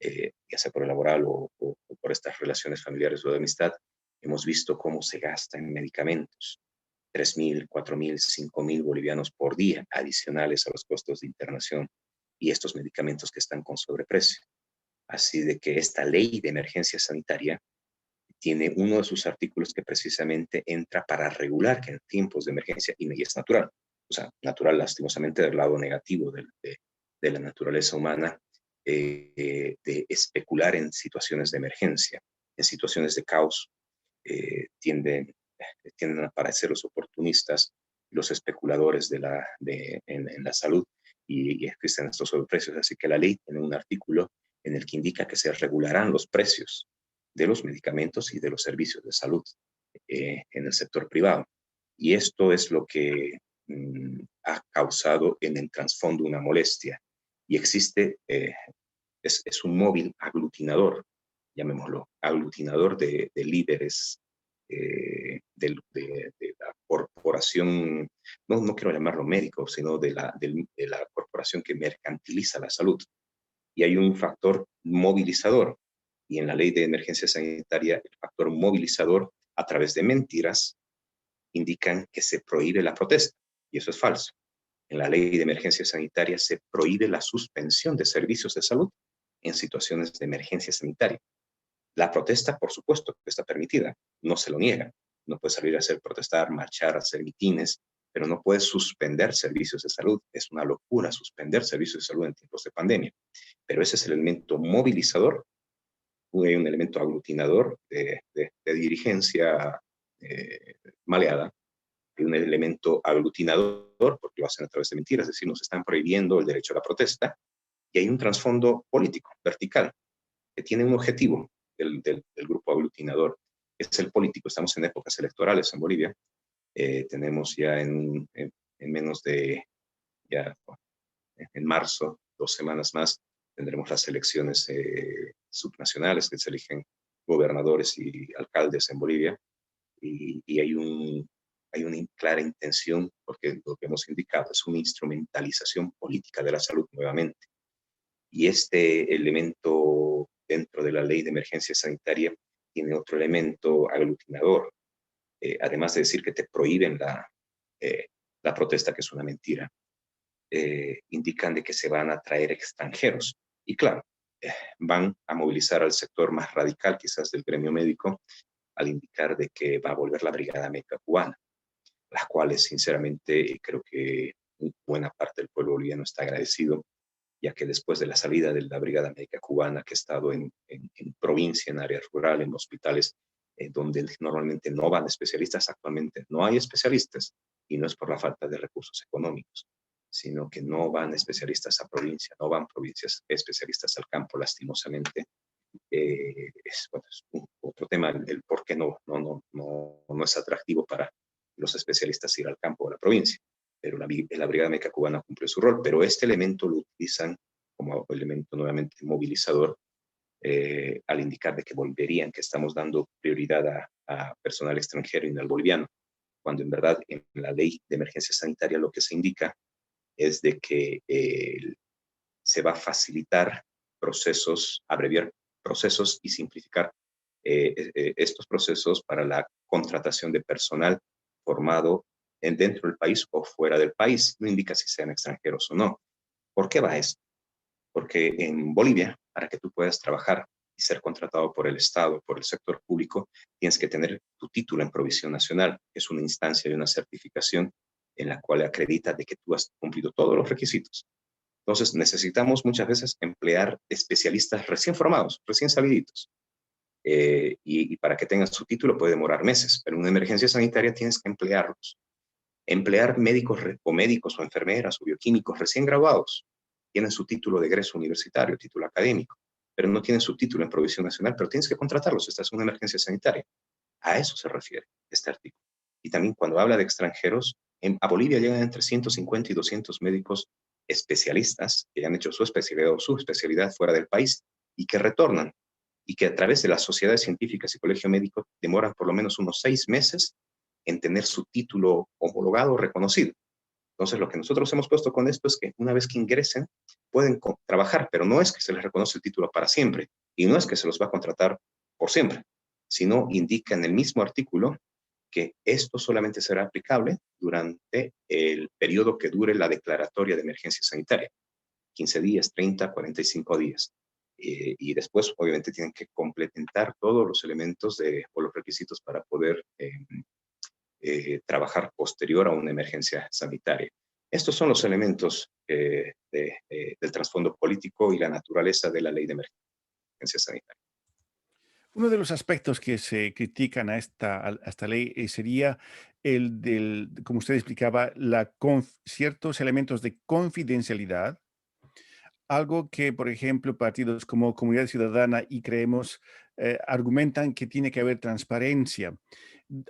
ya sea por el laboral o por estas relaciones familiares o de amistad, hemos visto cómo se gasta en medicamentos. 3.000, 4.000, 5.000 bolivianos por día, adicionales a los costos de internación y estos medicamentos que están con sobreprecio. Así de que esta ley de emergencia sanitaria tiene uno de sus artículos que precisamente entra para regular que en tiempos de emergencia, y es natural, o sea, natural lastimosamente del lado negativo de la naturaleza humana, de especular en situaciones de emergencia, en situaciones de caos, tienden, tienden a aparecer los oportunistas, los especuladores en la salud, y existen estos sobreprecios. Así que la ley tiene un artículo en el que indica que se regularán los precios de los medicamentos y de los servicios de salud en el sector privado. Y esto es lo que ha causado en el trasfondo una molestia. Y existe, es un móvil aglutinador, llamémoslo, aglutinador de líderes de la corporación, no quiero llamarlo médico, sino de la corporación que mercantiliza la salud. Y hay un factor movilizador. Y en la ley de emergencia sanitaria, el factor movilizador, a través de mentiras, indican que se prohíbe la protesta. Y eso es falso. En la ley de emergencia sanitaria se prohíbe la suspensión de servicios de salud en situaciones de emergencia sanitaria. La protesta, por supuesto, está permitida, no se lo niegan. No puede salir a hacer protestar, marchar, hacer mitines, pero no puede suspender servicios de salud. Es una locura suspender servicios de salud en tiempos de pandemia. Pero ese es el elemento movilizador, un elemento aglutinador de dirigencia maleada, y un elemento aglutinador, porque lo hacen a través de mentiras, es decir, nos están prohibiendo el derecho a la protesta, y hay un trasfondo político, vertical, que tiene un objetivo del grupo aglutinador, es el político. Estamos en épocas electorales en Bolivia, tenemos ya en menos de, ya en marzo, 2 semanas más, tendremos las elecciones subnacionales, que se eligen gobernadores y alcaldes en Bolivia, y hay una clara intención, porque lo que hemos indicado es una instrumentalización política de la salud nuevamente. Y este elemento dentro de la ley de emergencia sanitaria tiene otro elemento aglutinador, además de decir que te prohíben la protesta, que es una mentira. Indican de que se van a traer extranjeros. Y claro, van a movilizar al sector más radical, quizás del gremio médico, al indicar de que va a volver la Brigada Médica Cubana, las cuales sinceramente creo que buena parte del pueblo boliviano está agradecido, ya que después de la salida de la Brigada Médica Cubana, que ha estado en provincia, en áreas rurales, en hospitales, donde normalmente no van especialistas, actualmente no hay especialistas, y no es por la falta de recursos económicos, sino que no van especialistas a provincia, no van provincias especialistas al campo, lastimosamente. Es otro tema, el por qué no es atractivo para los especialistas ir al campo o a la provincia, pero la Brigada Médica Cubana cumple su rol, pero este elemento lo utilizan como elemento nuevamente movilizador, al indicar de que volverían, que estamos dando prioridad a personal extranjero y no al boliviano, cuando en verdad en la ley de emergencia sanitaria lo que se indica es de que se va a facilitar procesos, abreviar procesos y simplificar estos procesos para la contratación de personal formado dentro del país o fuera del país. No indica si sean extranjeros o no. ¿Por qué va esto? Porque en Bolivia, para que tú puedas trabajar y ser contratado por el Estado, por el sector público, tienes que tener tu título en provisión nacional, que es una instancia y una certificación en la cual acredita de que tú has cumplido todos los requisitos. Entonces, necesitamos muchas veces emplear especialistas recién formados, recién saliditos. Y para que tengan su título puede demorar meses, pero en una emergencia sanitaria tienes que emplearlos. Emplear médicos o enfermeras o bioquímicos recién graduados. Tienen su título de egreso universitario, título académico, pero no tienen su título en provisión nacional, pero tienes que contratarlos. Esta es una emergencia sanitaria. A eso se refiere este artículo. Y también cuando habla de extranjeros, a Bolivia llegan entre 150 y 200 médicos especialistas que han hecho su especialidad o su especialidad fuera del país y que retornan, y que a través de las sociedades científicas y colegio médico demoran por lo menos unos 6 meses en tener su título homologado o reconocido. Entonces, lo que nosotros hemos puesto con esto es que una vez que ingresen, pueden trabajar, pero no es que se les reconoce el título para siempre, y no es que se los va a contratar por siempre, sino indica en el mismo artículo que esto solamente será aplicable durante el periodo que dure la declaratoria de emergencia sanitaria, 15 días, 30, 45 días. Y después, obviamente, tienen que complementar todos los elementos o los requisitos para poder trabajar posterior a una emergencia sanitaria. Estos son los elementos del trasfondo político y la naturaleza de la ley de emergencia sanitaria.
Uno de los aspectos que se critican a esta ley sería el del, como usted explicaba, ciertos elementos de confidencialidad, algo que, por ejemplo, partidos como Comunidad Ciudadana y Creemos argumentan que tiene que haber transparencia.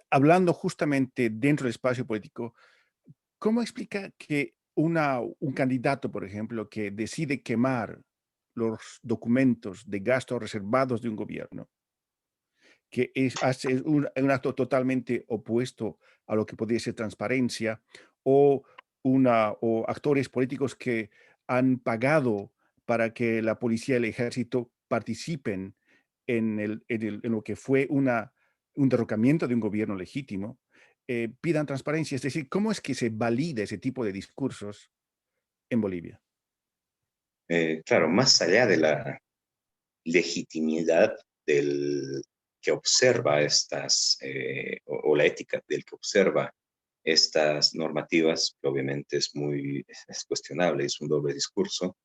Hablando justamente dentro del espacio político, ¿cómo explica que un candidato, por ejemplo, que decide quemar los documentos de gastos reservados de un gobierno, que hace un acto totalmente opuesto a lo que podría ser transparencia, o, o actores políticos que han pagado para que la policía y el ejército participen en lo que fue un derrocamiento de un gobierno legítimo, pidan transparencia? Es decir, ¿cómo es que se valida ese tipo de discursos en Bolivia?
Claro, más allá de la legitimidad del que observa estas, o la ética del que observa estas normativas, que obviamente es cuestionable, es un doble discurso,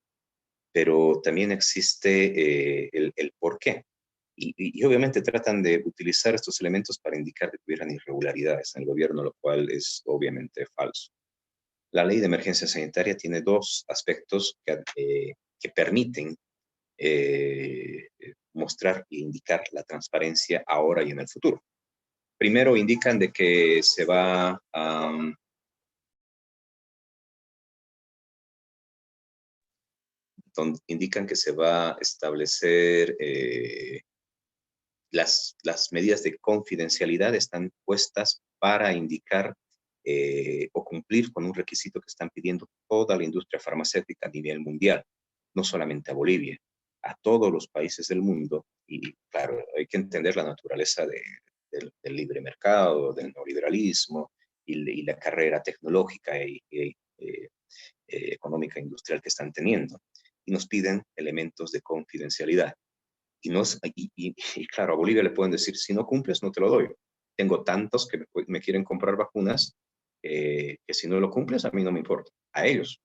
pero también existe el por qué. Y obviamente tratan de utilizar estos elementos para indicar que hubieran irregularidades en el gobierno, lo cual es obviamente falso. La ley de emergencia sanitaria tiene dos aspectos que permiten mostrar e indicar la transparencia ahora y en el futuro. Primero indican de que se va a indican que se va a establecer las medidas de confidencialidad están puestas para indicar o cumplir con un requisito que están pidiendo toda la industria farmacéutica a nivel mundial, no solamente a Bolivia, a todos los países del mundo. Y claro, hay que entender la naturaleza del libre mercado, del neoliberalismo y la carrera tecnológica económica e industrial que están teniendo. Y nos piden elementos de confidencialidad. Y claro, a Bolivia le pueden decir, si no cumples, no te lo doy. Tengo tantos que me quieren comprar vacunas que si no lo cumples, a mí no me importa. A ellos.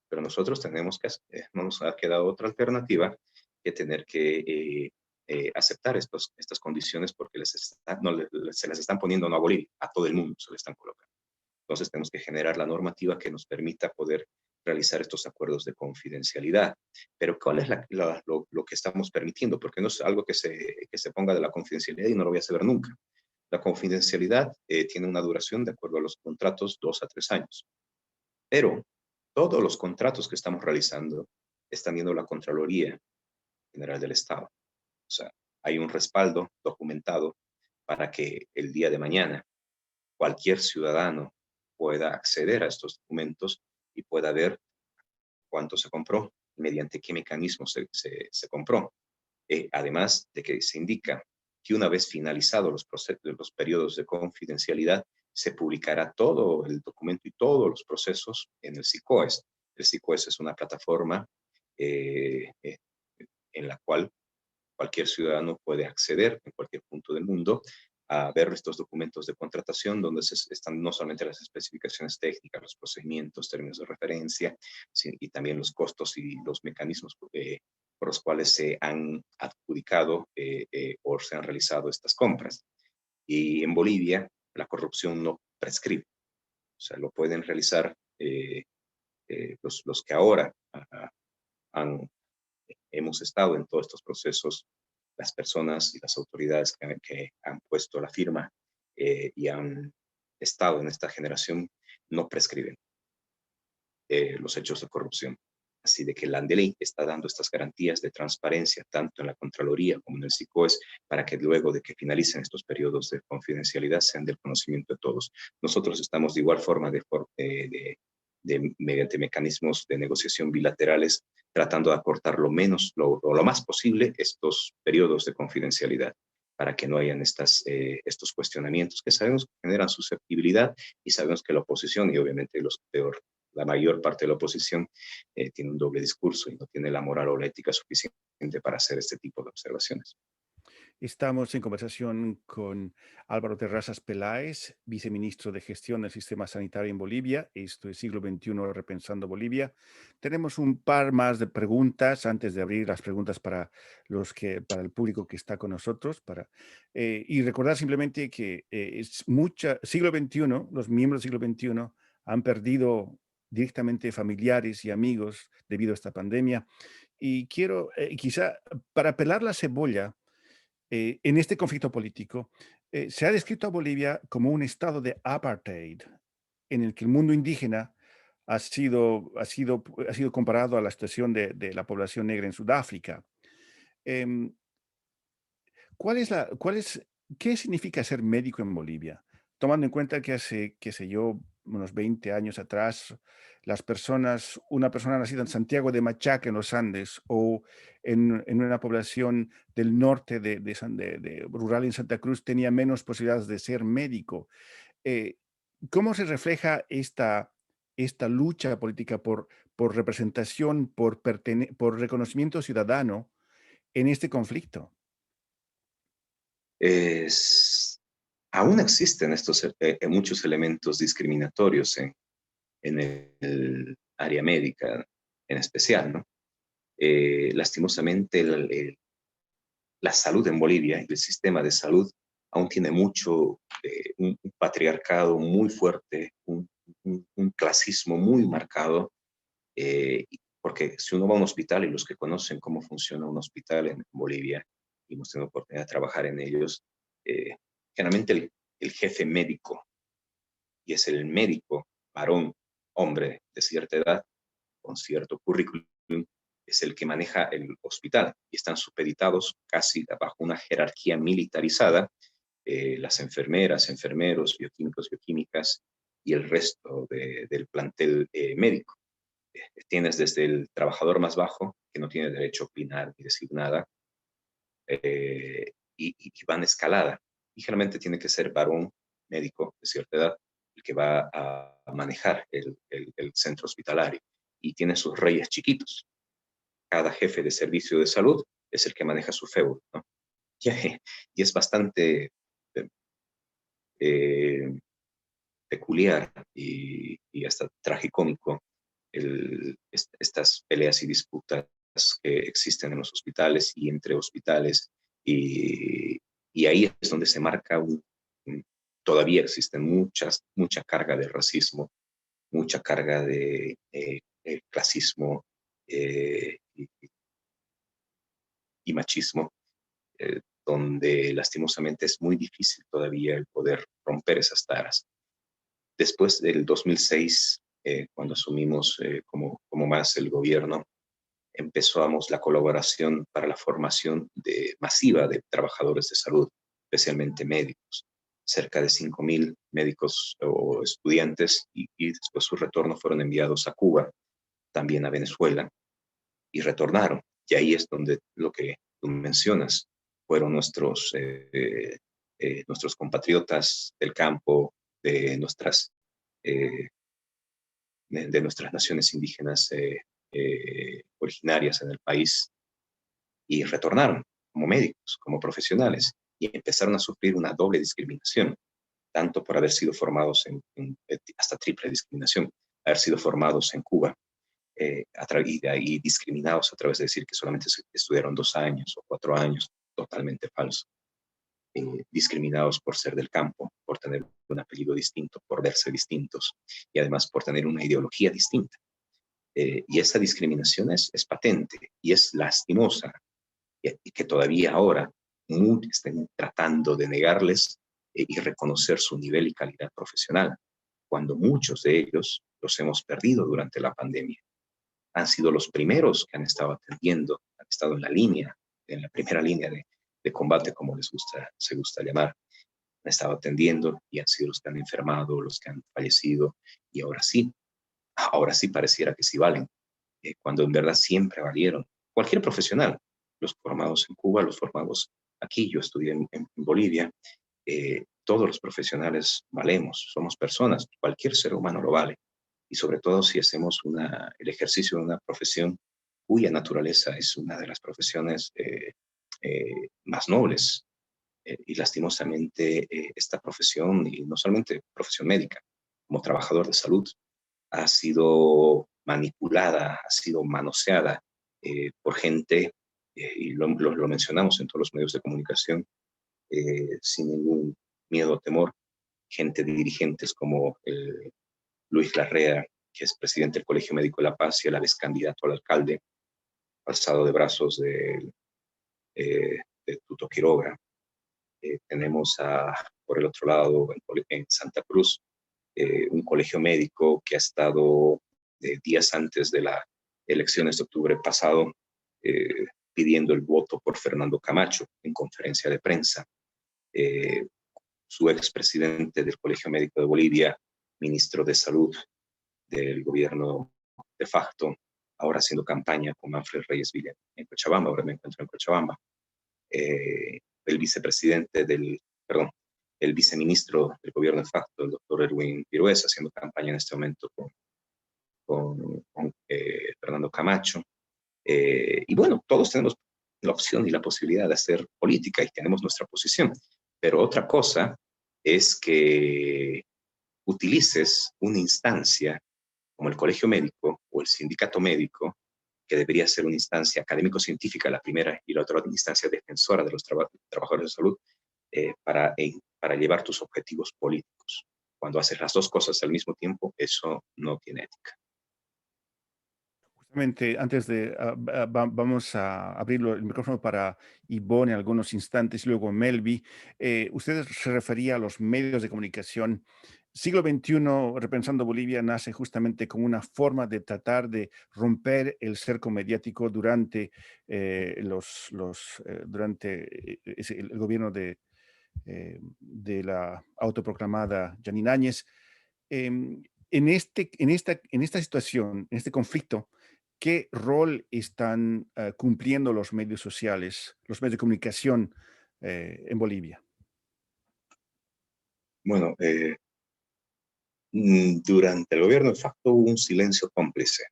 Pero nosotros tenemos que, no nos ha quedado otra alternativa que tener que aceptar estas condiciones porque se les están poniendo no a Bolivia, a todo el mundo se le están colocando. Entonces tenemos que generar la normativa que nos permita poder realizar estos acuerdos de confidencialidad. Pero ¿cuál es lo que estamos permitiendo? Porque no es algo que se ponga de la confidencialidad y no lo voy a saber nunca. La confidencialidad tiene una duración de acuerdo a los contratos 2 a 3 años. Pero todos los contratos que estamos realizando están viendo la Contraloría General del Estado. O sea, hay un respaldo documentado para que el día de mañana cualquier ciudadano pueda acceder a estos documentos y pueda ver cuánto se compró, mediante qué mecanismo se compró. Además de que se indica que una vez finalizados los periodos de confidencialidad, se publicará todo el documento y todos los procesos en el SICOES. El SICOES es una plataforma en la cual cualquier ciudadano puede acceder en cualquier punto del mundo a ver estos documentos de contratación donde están no solamente las especificaciones técnicas, los procedimientos, términos de referencia, y también los costos y los mecanismos por los cuales se han adjudicado o se han realizado estas compras. Y en Bolivia la corrupción no prescribe, o sea, lo pueden realizar los que ahora hemos estado en todos estos procesos, las personas y las autoridades que han puesto la firma y han estado en esta generación no prescriben los hechos de corrupción. Así de que la ley está dando estas garantías de transparencia tanto en la Contraloría como en el SICOES para que luego de que finalicen estos periodos de confidencialidad sean del conocimiento de todos. Nosotros estamos de igual forma mediante mecanismos de negociación bilaterales tratando de acortar lo más posible estos periodos de confidencialidad para que no hayan estos cuestionamientos que sabemos que generan susceptibilidad y sabemos que la oposición y obviamente la mayor parte de la oposición tiene un doble discurso y no tiene la moral o la ética suficiente para hacer este tipo de observaciones.
Estamos en conversación con Álvaro Terrazas Peláez, viceministro de Gestión del Sistema Sanitario en Bolivia. Esto es Siglo XXI Repensando Bolivia. Tenemos un par más de preguntas antes de abrir las preguntas para para el público que está con nosotros. Y recordar simplemente que siglo XXI, los miembros del siglo XXI han perdido directamente familiares y amigos debido a esta pandemia. Y quiero, quizá, para pelar la cebolla, en este conflicto político, se ha descrito a Bolivia como un estado de apartheid, en el que el mundo indígena ha sido comparado a la situación de la población negra en Sudáfrica. Em, cuál es, ¿qué significa ser médico en Bolivia? Tomando en cuenta que hace, qué sé yo, unos 20 años atrás, una persona nacida en Santiago de Machaca, en los Andes, o en una población del norte rural en Santa Cruz, tenía menos posibilidades de ser médico. Eh, ¿Cómo se refleja esta lucha política por representación, por reconocimiento ciudadano en este conflicto?
Es, aún existen muchos elementos discriminatorios en el área médica en especial, ¿no? Lastimosamente, la salud en Bolivia, el sistema de salud, aún tiene mucho, un patriarcado muy fuerte, un clasismo muy marcado, porque si uno va a un hospital y los que conocen cómo funciona un hospital en Bolivia, y hemos tenido oportunidad de trabajar en ellos, eh, generalmente el jefe médico, y es el médico varón, hombre de cierta edad, con cierto currículum, es el que maneja el hospital y están supeditados casi bajo una jerarquía militarizada, las enfermeras, enfermeros, bioquímicos, bioquímicas y el resto del plantel médico. Tienes desde el trabajador más bajo, que no tiene derecho a opinar ni decir nada, y van escalada. Y generalmente tiene que ser varón médico de cierta edad el que va a manejar el centro hospitalario. Y tiene sus reyes chiquitos. Cada jefe de servicio de salud es el que maneja su feudo, ¿no? Y es bastante eh, peculiar y hasta tragicómico estas peleas y disputas que existen en los hospitales y entre hospitales. Y, y ahí es donde se marca todavía existe mucha carga de racismo, mucha carga de clasismo y machismo, donde lastimosamente es muy difícil todavía el poder romper esas taras. Después del 2006, cuando asumimos como más el gobierno, empezamos la colaboración para la formación masiva de trabajadores de salud, especialmente médicos, cerca de 5.000 médicos o estudiantes, y después su retorno fueron enviados a Cuba, también a Venezuela, y retornaron. Y ahí es donde lo que tú mencionas fueron nuestros compatriotas del campo, de nuestras, eh, de nuestras naciones indígenas originarias en el país, y retornaron como médicos, como profesionales, y empezaron a sufrir una doble discriminación, tanto por haber sido formados hasta triple discriminación, haber sido formados en Cuba, y de ahí discriminados a través de decir que solamente estudiaron 2 años o 4 años, totalmente falso. Discriminados por ser del campo, por tener un apellido distinto, por verse distintos y además por tener una ideología distinta. Y esa discriminación es patente y es lastimosa, y que todavía ahora estén tratando de negarles y reconocer su nivel y calidad profesional, cuando muchos de ellos los hemos perdido durante la pandemia. Han sido los primeros que han estado atendiendo, han estado en la primera línea de combate, como se gusta llamar. Han estado atendiendo y han sido los que han enfermado, los que han fallecido, y ahora sí pareciera que sí valen, cuando en verdad siempre valieron. Cualquier profesional, los formados en Cuba, los formados aquí, yo estudié en Bolivia, todos los profesionales valemos, somos personas, cualquier ser humano lo vale, y sobre todo si hacemos el ejercicio de una profesión cuya naturaleza es una de las profesiones más nobles Y lastimosamente esta profesión, y no solamente profesión médica, como trabajador de salud, ha sido manipulada, ha sido manoseada por gente, y lo mencionamos en todos los medios de comunicación, sin ningún miedo o temor, gente dirigentes como Luis Larrea, que es presidente del Colegio Médico de La Paz y a la vez candidato al alcalde, alzado de brazos de Tuto Quiroga. Tenemos por el otro lado, en Santa Cruz, un colegio médico que ha estado días antes de las elecciones de octubre pasado pidiendo el voto por Fernando Camacho en conferencia de prensa. Su expresidente del Colegio Médico de Bolivia, ministro de Salud del gobierno de facto, ahora haciendo campaña con Manfred Reyes Villa en Cochabamba, ahora me encuentro en Cochabamba. El vicepresidente perdón, el viceministro del gobierno de facto, el doctor Erwin Virués, haciendo campaña en este momento con Fernando Camacho. Y bueno, todos tenemos la opción y la posibilidad de hacer política y tenemos nuestra posición. Pero otra cosa es que utilices una instancia como el colegio médico o el sindicato médico, que debería ser una instancia académico-científica, la primera, y la otra instancia defensora de los trabajadores de salud, para llevar tus objetivos políticos. Cuando haces las dos cosas al mismo tiempo, eso no tiene ética.
Justamente antes de, vamos a abrir el micrófono para Ivonne en algunos instantes y luego Melvi. Usted se refería a los medios de comunicación. Siglo XXI, Repensando Bolivia, nace justamente como una forma de tratar de romper el cerco mediático durante, el gobierno de la autoproclamada Janine Áñez. En esta situación, en este conflicto, ¿qué rol están cumpliendo los medios sociales, los medios de comunicación en Bolivia?
Bueno, durante el gobierno de facto hubo un silencio cómplice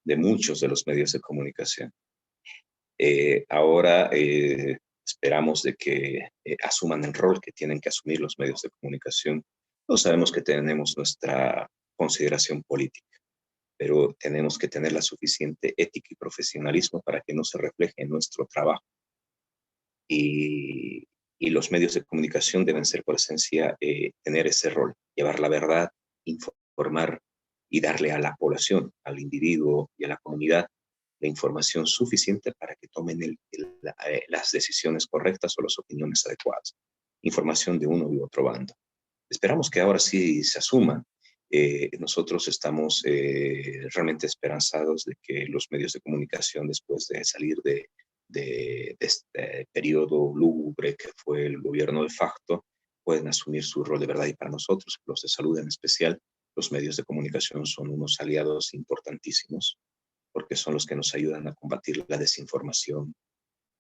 de muchos de los medios de comunicación. Ahora esperamos de que asuman el rol que tienen que asumir los medios de comunicación. Todos sabemos que tenemos nuestra consideración política, pero tenemos que tener la suficiente ética y profesionalismo para que no se refleje en nuestro trabajo. Y, y los medios de comunicación deben ser por esencia tener ese rol, llevar la verdad, informar y darle a la población, al individuo y a la comunidad la información suficiente para que tomen las decisiones correctas o las opiniones adecuadas. Información de uno y otro bando. Esperamos que ahora sí se asuma. Nosotros estamos realmente esperanzados de que los medios de comunicación, después de salir de este periodo lúgubre que fue el gobierno de facto, pueden asumir su rol de verdad. Y para nosotros, los de salud en especial, los medios de comunicación son unos aliados importantísimos, porque son los que nos ayudan a combatir la desinformación,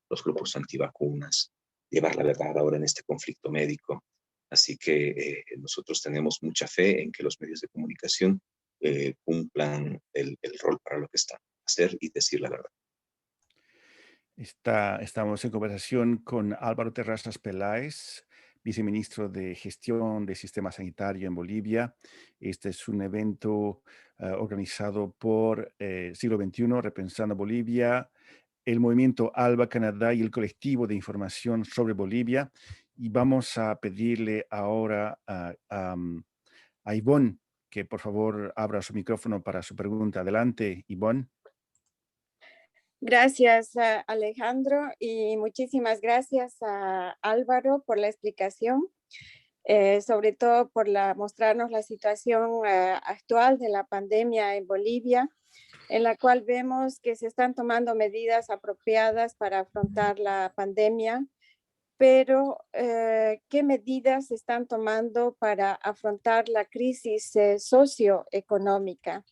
los grupos antivacunas, llevar la verdad ahora en este conflicto médico. Así que nosotros tenemos mucha fe en que los medios de comunicación cumplan el rol para lo que están, hacer y decir la verdad.
Estamos en conversación con Álvaro Terrazas Peláez, viceministro de Gestión del Sistema Sanitario en Bolivia. Este es un evento organizado por Siglo XXI, Repensando Bolivia, el movimiento ALBA Canadá y el colectivo de información sobre Bolivia. Y vamos a pedirle ahora a Ivonne que por favor abra su micrófono para su pregunta. Adelante, Ivonne.
Gracias, Alejandro, y muchísimas gracias a Álvaro por la explicación, sobre todo por mostrarnos la situación actual de la pandemia en Bolivia, en la cual vemos que se están tomando medidas apropiadas para afrontar la pandemia, pero ¿qué medidas se están tomando para afrontar la crisis socioeconómica?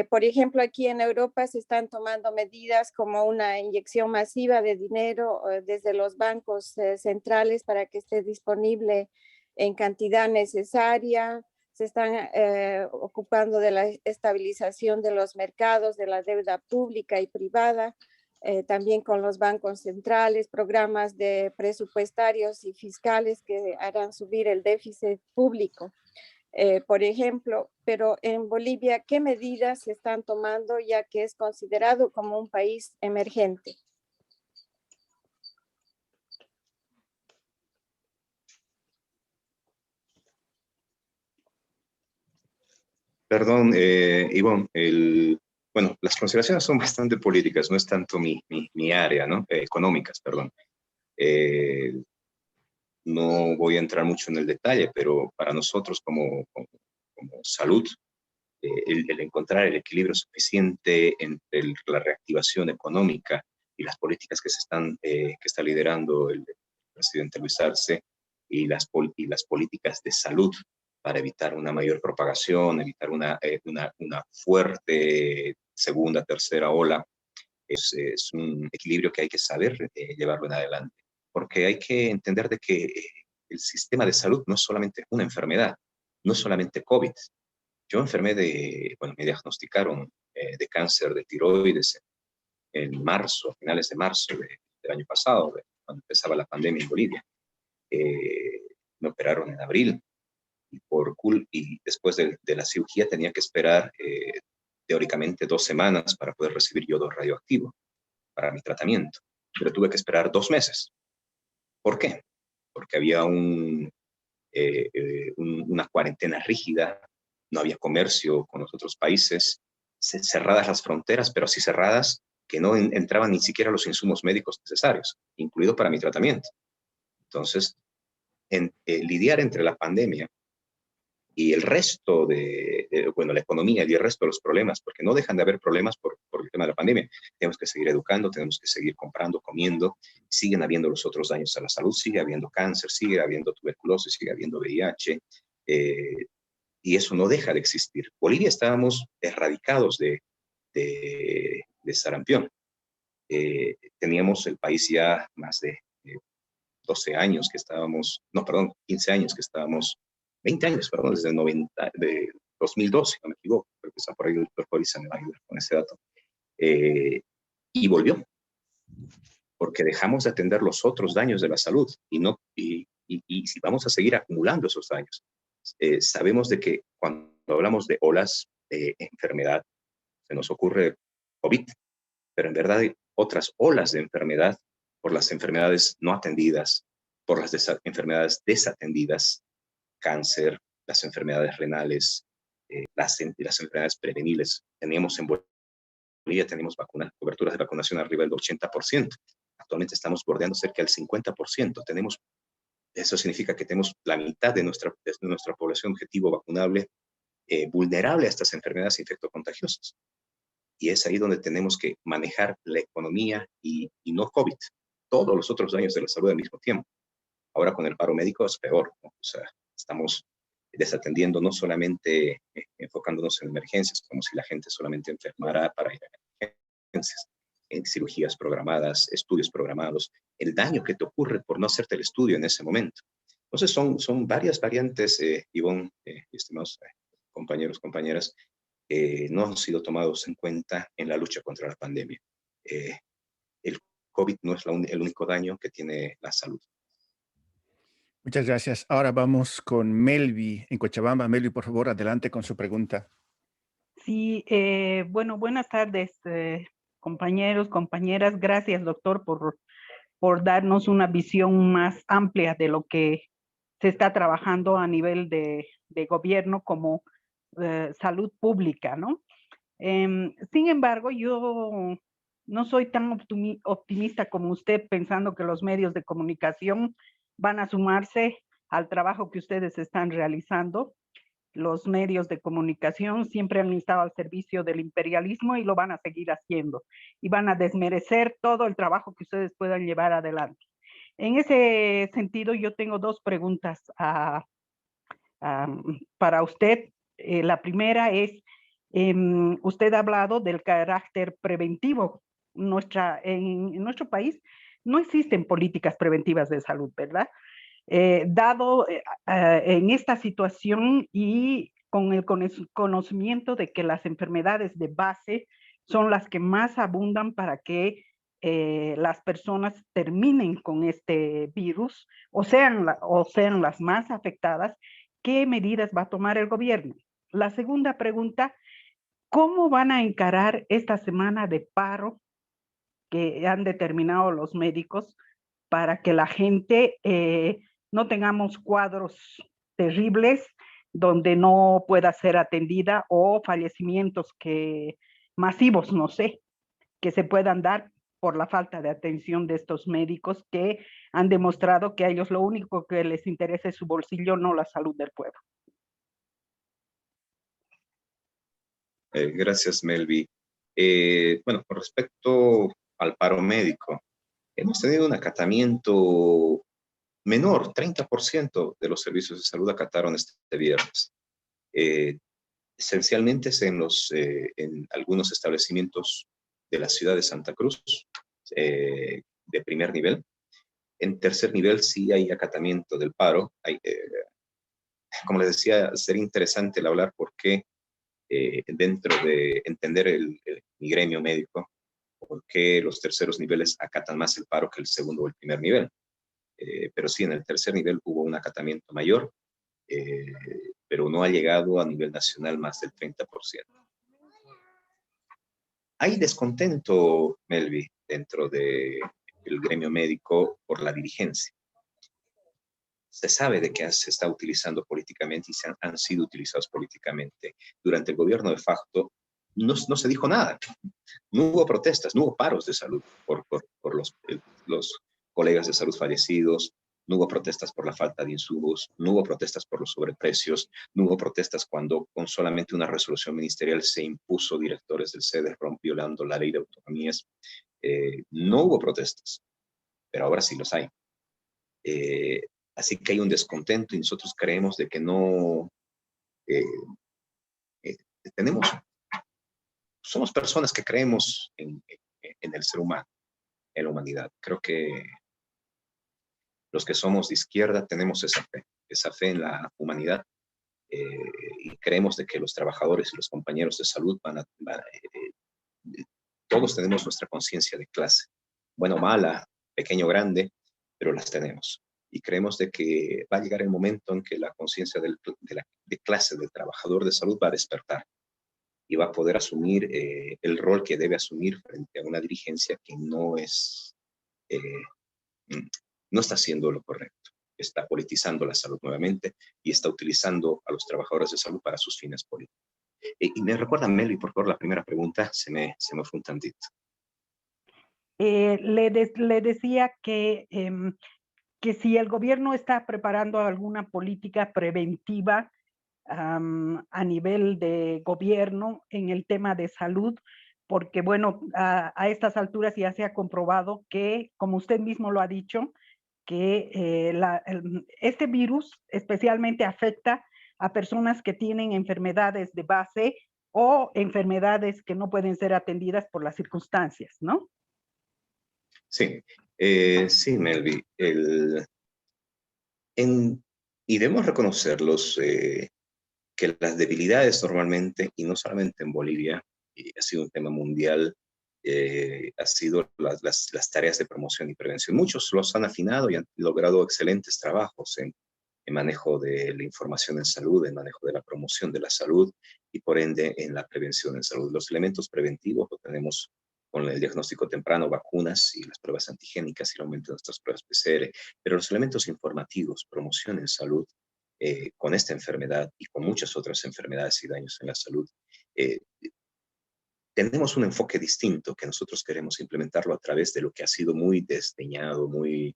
Por ejemplo, aquí en Europa se están tomando medidas como una inyección masiva de dinero desde los bancos centrales para que esté disponible en cantidad necesaria. Se están ocupando de la estabilización de los mercados, de la deuda pública y privada. también con los bancos centrales, programas de presupuestarios y fiscales que harán subir el déficit público, por ejemplo. Pero en Bolivia, ¿qué medidas se están tomando ya que es considerado como un país emergente?
Perdón, Ivonne, bueno, las consideraciones son bastante políticas, no es tanto mi área, ¿no? Económicas, perdón. No voy a entrar mucho en el detalle, pero para nosotros como salud, el encontrar el equilibrio suficiente entre la reactivación económica y las políticas que está liderando el presidente Luis Arce y las políticas de salud para evitar una mayor propagación, evitar una fuerte segunda, tercera ola, es un equilibrio que hay que saber llevarlo en adelante, porque hay que entender de que el sistema de salud no es solamente una enfermedad, no es solamente COVID. Yo me diagnosticaron de cáncer de tiroides en marzo, a finales de marzo del año pasado, cuando empezaba la pandemia en Bolivia. Me operaron en abril y después de la cirugía tenía que esperar teóricamente 2 semanas para poder recibir yodo radioactivo para mi tratamiento, pero tuve que esperar 2 meses. ¿Por qué? Porque había una cuarentena rígida, no había comercio con los otros países, cerradas las fronteras, pero así cerradas que no entraban ni siquiera los insumos médicos necesarios, incluido para mi tratamiento. Entonces, lidiar entre la pandemia y el resto la economía y el resto de los problemas, porque no dejan de haber problemas por el tema de la pandemia. Tenemos que seguir educando, tenemos que seguir comprando, comiendo, siguen habiendo los otros daños a la salud, sigue habiendo cáncer, sigue habiendo tuberculosis, sigue habiendo VIH, y eso no deja de existir. Bolivia estábamos erradicados de sarampión. Teníamos el país ya más de 12 años que estábamos, no, perdón, 15 años que estábamos, 20 años, perdón, desde 2012, no me equivoco, creo que está por ahí el doctor Corisa, me va a ayudar con ese dato, y volvió, porque dejamos de atender los otros daños de la salud, y si vamos a seguir acumulando esos daños. Sabemos de que cuando hablamos de olas de enfermedad, se nos ocurre COVID, pero en verdad hay otras olas de enfermedad por las enfermedades no atendidas, por las enfermedades desatendidas, cáncer, las enfermedades renales, las enfermedades prevenibles. Teníamos en Bolivia coberturas de vacunación arriba del 80%. Actualmente estamos bordeando cerca del 50%. Eso significa que tenemos la mitad de nuestra población objetivo vacunable vulnerable a estas enfermedades infectocontagiosas. Y es ahí donde tenemos que manejar la economía y no COVID, todos los otros daños de la salud al mismo tiempo. Ahora con el paro médico es peor, ¿no? O sea, estamos desatendiendo, no solamente enfocándonos en emergencias, como si la gente solamente enfermara para ir a emergencias, en cirugías programadas, estudios programados, el daño que te ocurre por no hacerte el estudio en ese momento. Entonces son varias variantes, Ivonne, estimados compañeros, compañeras, no han sido tomados en cuenta en la lucha contra la pandemia. El COVID no es el único daño que tiene la salud.
Muchas gracias. Ahora vamos con Melvi en Cochabamba. Melvi, por favor, adelante con su pregunta.
Sí, bueno, buenas tardes, compañeros, compañeras. Gracias, doctor, por darnos una visión más amplia de lo que se está trabajando a nivel de gobierno como salud pública, ¿no? Sin embargo, yo no soy tan optimista como usted, pensando que los medios de comunicación van a sumarse al trabajo que ustedes están realizando. Los medios de comunicación siempre han estado al servicio del imperialismo y lo van a seguir haciendo. Y van a desmerecer todo el trabajo que ustedes puedan llevar adelante. En ese sentido, yo tengo 2 preguntas para usted. La primera es, usted ha hablado del carácter preventivo. En nuestro país no existen políticas preventivas de salud, ¿verdad? Dado en esta situación y con el conocimiento de que las enfermedades de base son las que más abundan para que las personas terminen con este virus o sean las más afectadas, ¿qué medidas va a tomar el gobierno? La segunda pregunta, ¿cómo van a encarar esta semana de paro que han determinado los médicos para que la gente no tengamos cuadros terribles donde no pueda ser atendida o fallecimientos masivos, no sé, que se puedan dar por la falta de atención de estos médicos que han demostrado que a ellos lo único que les interesa es su bolsillo, no la salud del pueblo?
Gracias, Melvi. Bueno, con respecto al paro médico, hemos tenido un acatamiento menor, 30% de los servicios de salud acataron este viernes. Esencialmente es en algunos establecimientos de la ciudad de Santa Cruz, de primer nivel. En tercer nivel sí hay acatamiento del paro. Como les decía, sería interesante el hablar por qué dentro de entender mi gremio médico, por qué los terceros niveles acatan más el paro que el segundo o el primer nivel. Pero sí, en el tercer nivel hubo un acatamiento mayor, pero no ha llegado a nivel nacional más del 30%. Hay descontento, Melvi, dentro del gremio médico por la dirigencia. Se sabe de que se está utilizando políticamente y han sido utilizados políticamente. Durante el gobierno de facto no se dijo nada. No hubo protestas, no hubo paros de salud por los colegas de salud fallecidos, no hubo protestas por la falta de insumos, no hubo protestas por los sobreprecios, no hubo protestas cuando con solamente una resolución ministerial se impuso directores del CEDERROM violando la ley de autonomías. No hubo protestas, pero ahora sí los hay. Así que hay un descontento y nosotros creemos de que no somos personas que creemos en el ser humano, en la humanidad. Creo que los que somos de izquierda tenemos esa fe en la humanidad, y creemos de que los trabajadores y los compañeros de salud todos tenemos nuestra conciencia de clase, buena o mala, pequeño o grande, pero las tenemos. Y creemos de que va a llegar el momento en que la conciencia de clase del trabajador de salud va a despertar y va a poder asumir el rol que debe asumir frente a una dirigencia que no está haciendo lo correcto. Está politizando la salud nuevamente y está utilizando a los trabajadores de salud para sus fines políticos. Y me recuerda, Meli, por favor, la primera pregunta, se me fue un tantito.
Le decía que si el gobierno está preparando alguna política preventiva a nivel de gobierno en el tema de salud, porque bueno, a estas alturas ya se ha comprobado que, como usted mismo lo ha dicho, que este virus especialmente afecta a personas que tienen enfermedades de base o enfermedades que no pueden ser atendidas por las circunstancias, ¿no?
Sí, sí, Melvi. Y debemos reconocerlos, que las debilidades normalmente, y no solamente en Bolivia, ha sido un tema mundial, ha sido las tareas de promoción y prevención. Muchos los han afinado y han logrado excelentes trabajos en manejo de la información en salud, en manejo de la promoción de la salud y por ende en la prevención en salud. Los elementos preventivos lo tenemos con el diagnóstico temprano, vacunas y las pruebas antigénicas y el aumento de nuestras pruebas PCR, pero los elementos informativos, promoción en salud, con esta enfermedad y con muchas otras enfermedades y daños en la salud, tenemos un enfoque distinto que nosotros queremos implementarlo a través de lo que ha sido muy desdeñado, muy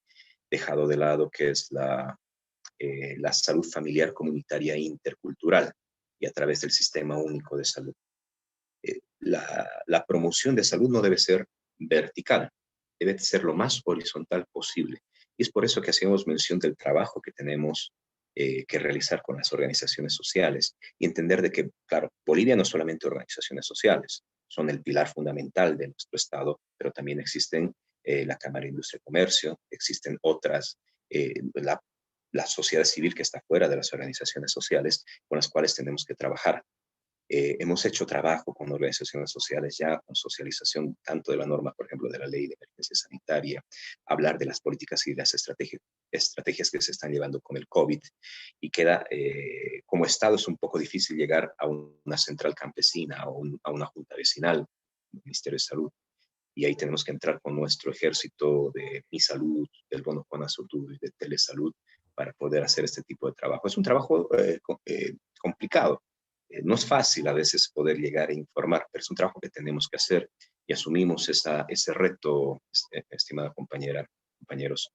dejado de lado, que es la salud familiar, comunitaria e intercultural, y a través del Sistema Único de Salud. La promoción de salud no debe ser vertical, debe ser lo más horizontal posible. Y es por eso que hacemos mención del trabajo que tenemos que realizar con las organizaciones sociales y entender de que, claro, Bolivia no es solamente organizaciones sociales, son el pilar fundamental de nuestro Estado, pero también existen la Cámara de Industria y Comercio, existen otras, la sociedad civil que está fuera de las organizaciones sociales con las cuales tenemos que trabajar. Hemos hecho trabajo con organizaciones sociales ya, con socialización tanto de la norma, por ejemplo, de la ley de emergencia sanitaria, hablar de las políticas y las estrategias que se están llevando con el COVID, y queda, como Estado es un poco difícil llegar a una central campesina o a una junta vecinal, el Ministerio de Salud, y ahí tenemos que entrar con nuestro ejército de Mi Salud, del Bono Conazultud y de Telesalud para poder hacer este tipo de trabajo. Es un trabajo complicado. No es fácil a veces poder llegar a informar, pero es un trabajo que tenemos que hacer y asumimos ese reto, estimada compañera, compañeros,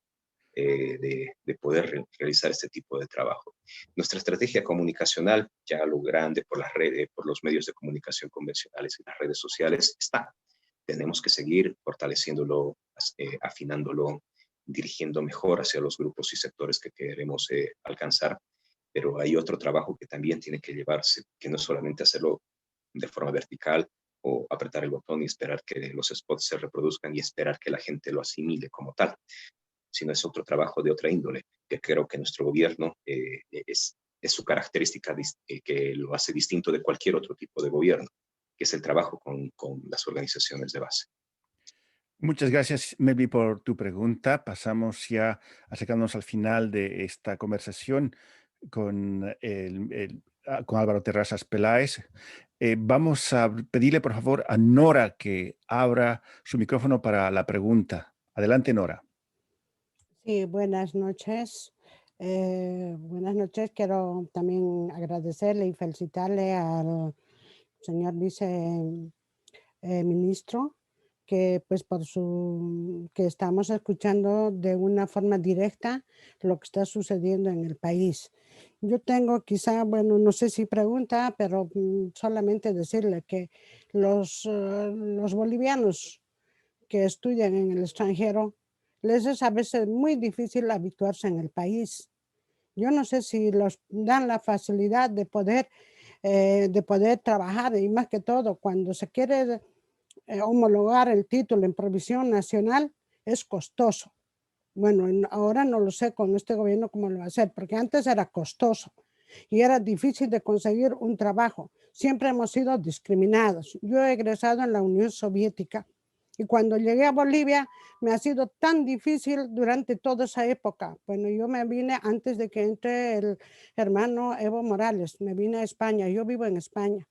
de poder realizar este tipo de trabajo. Nuestra estrategia comunicacional, ya a lo grande por las redes, por los medios de comunicación convencionales y las redes sociales, está. Tenemos que seguir fortaleciéndolo, afinándolo, dirigiendo mejor hacia los grupos y sectores que queremos alcanzar. Pero hay otro trabajo que también tiene que llevarse, que no es solamente hacerlo de forma vertical o apretar el botón y esperar que los spots se reproduzcan y esperar que la gente lo asimile como tal, sino es otro trabajo de otra índole, que creo que nuestro gobierno es su característica que lo hace distinto de cualquier otro tipo de gobierno, que es el trabajo con las organizaciones de base.
Muchas gracias, Melvi, por tu pregunta. Pasamos ya acercándonos al final de esta conversación con, con Álvaro Terrazas Peláez. Vamos a pedirle, por favor, a Nora que abra su micrófono para la pregunta. Adelante, Nora.
Sí, buenas noches. Buenas noches. Quiero también agradecerle y felicitarle al señor viceministro que pues que estamos escuchando de una forma directa lo que está sucediendo en el país. Yo tengo quizá, bueno, no sé si pregunta, pero solamente decirle que los bolivianos que estudian en el extranjero, les es a veces muy difícil habituarse en el país. Yo no sé si los dan la facilidad de poder trabajar, y más que todo cuando se quiere homologar el título en provisión nacional es costoso. Bueno, ahora no lo sé con este gobierno cómo lo va a hacer, porque antes era costoso y era difícil de conseguir un trabajo. Siempre hemos sido discriminados. Yo he egresado en la Unión Soviética y cuando llegué a Bolivia me ha sido tan difícil durante toda esa época. Bueno, yo me vine antes de que entre el hermano Evo Morales, me vine a España, yo vivo en España.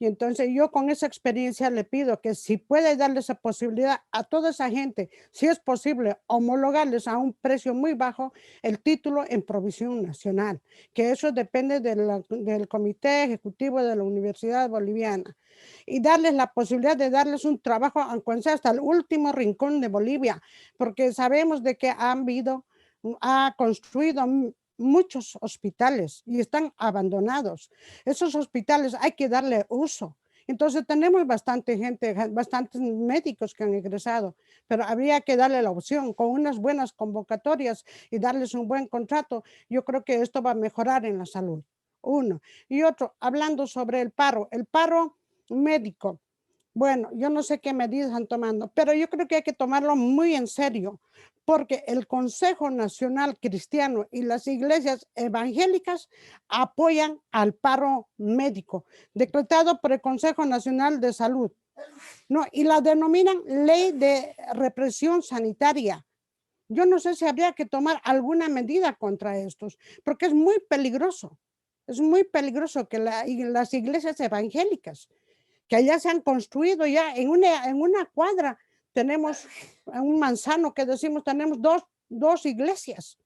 Y entonces yo con esa experiencia le pido que si puede darle esa posibilidad a toda esa gente, si es posible, homologarles a un precio muy bajo el título en provisión nacional, que eso depende del Comité Ejecutivo de la Universidad Boliviana, y darles la posibilidad de darles un trabajo, aunque sea hasta el último rincón de Bolivia, porque sabemos de que ha construido muchos hospitales y están abandonados. Esos hospitales hay que darle uso. Entonces tenemos bastante gente, bastantes médicos que han egresado, pero habría que darle la opción con unas buenas convocatorias y darles un buen contrato. Yo creo que esto va a mejorar en la salud. Uno. Y otro, hablando sobre el paro médico. Bueno, yo no sé qué medidas están tomando, pero yo creo que hay que tomarlo muy en serio, porque el Consejo Nacional Cristiano y las iglesias evangélicas apoyan al paro médico, decretado por el Consejo Nacional de Salud, ¿no? Y la denominan ley de represión sanitaria. Yo no sé si habría que tomar alguna medida contra estos, porque es muy peligroso. Es muy peligroso que las iglesias evangélicas que allá se han construido ya en una cuadra, tenemos un manzano que decimos, tenemos dos iglesias.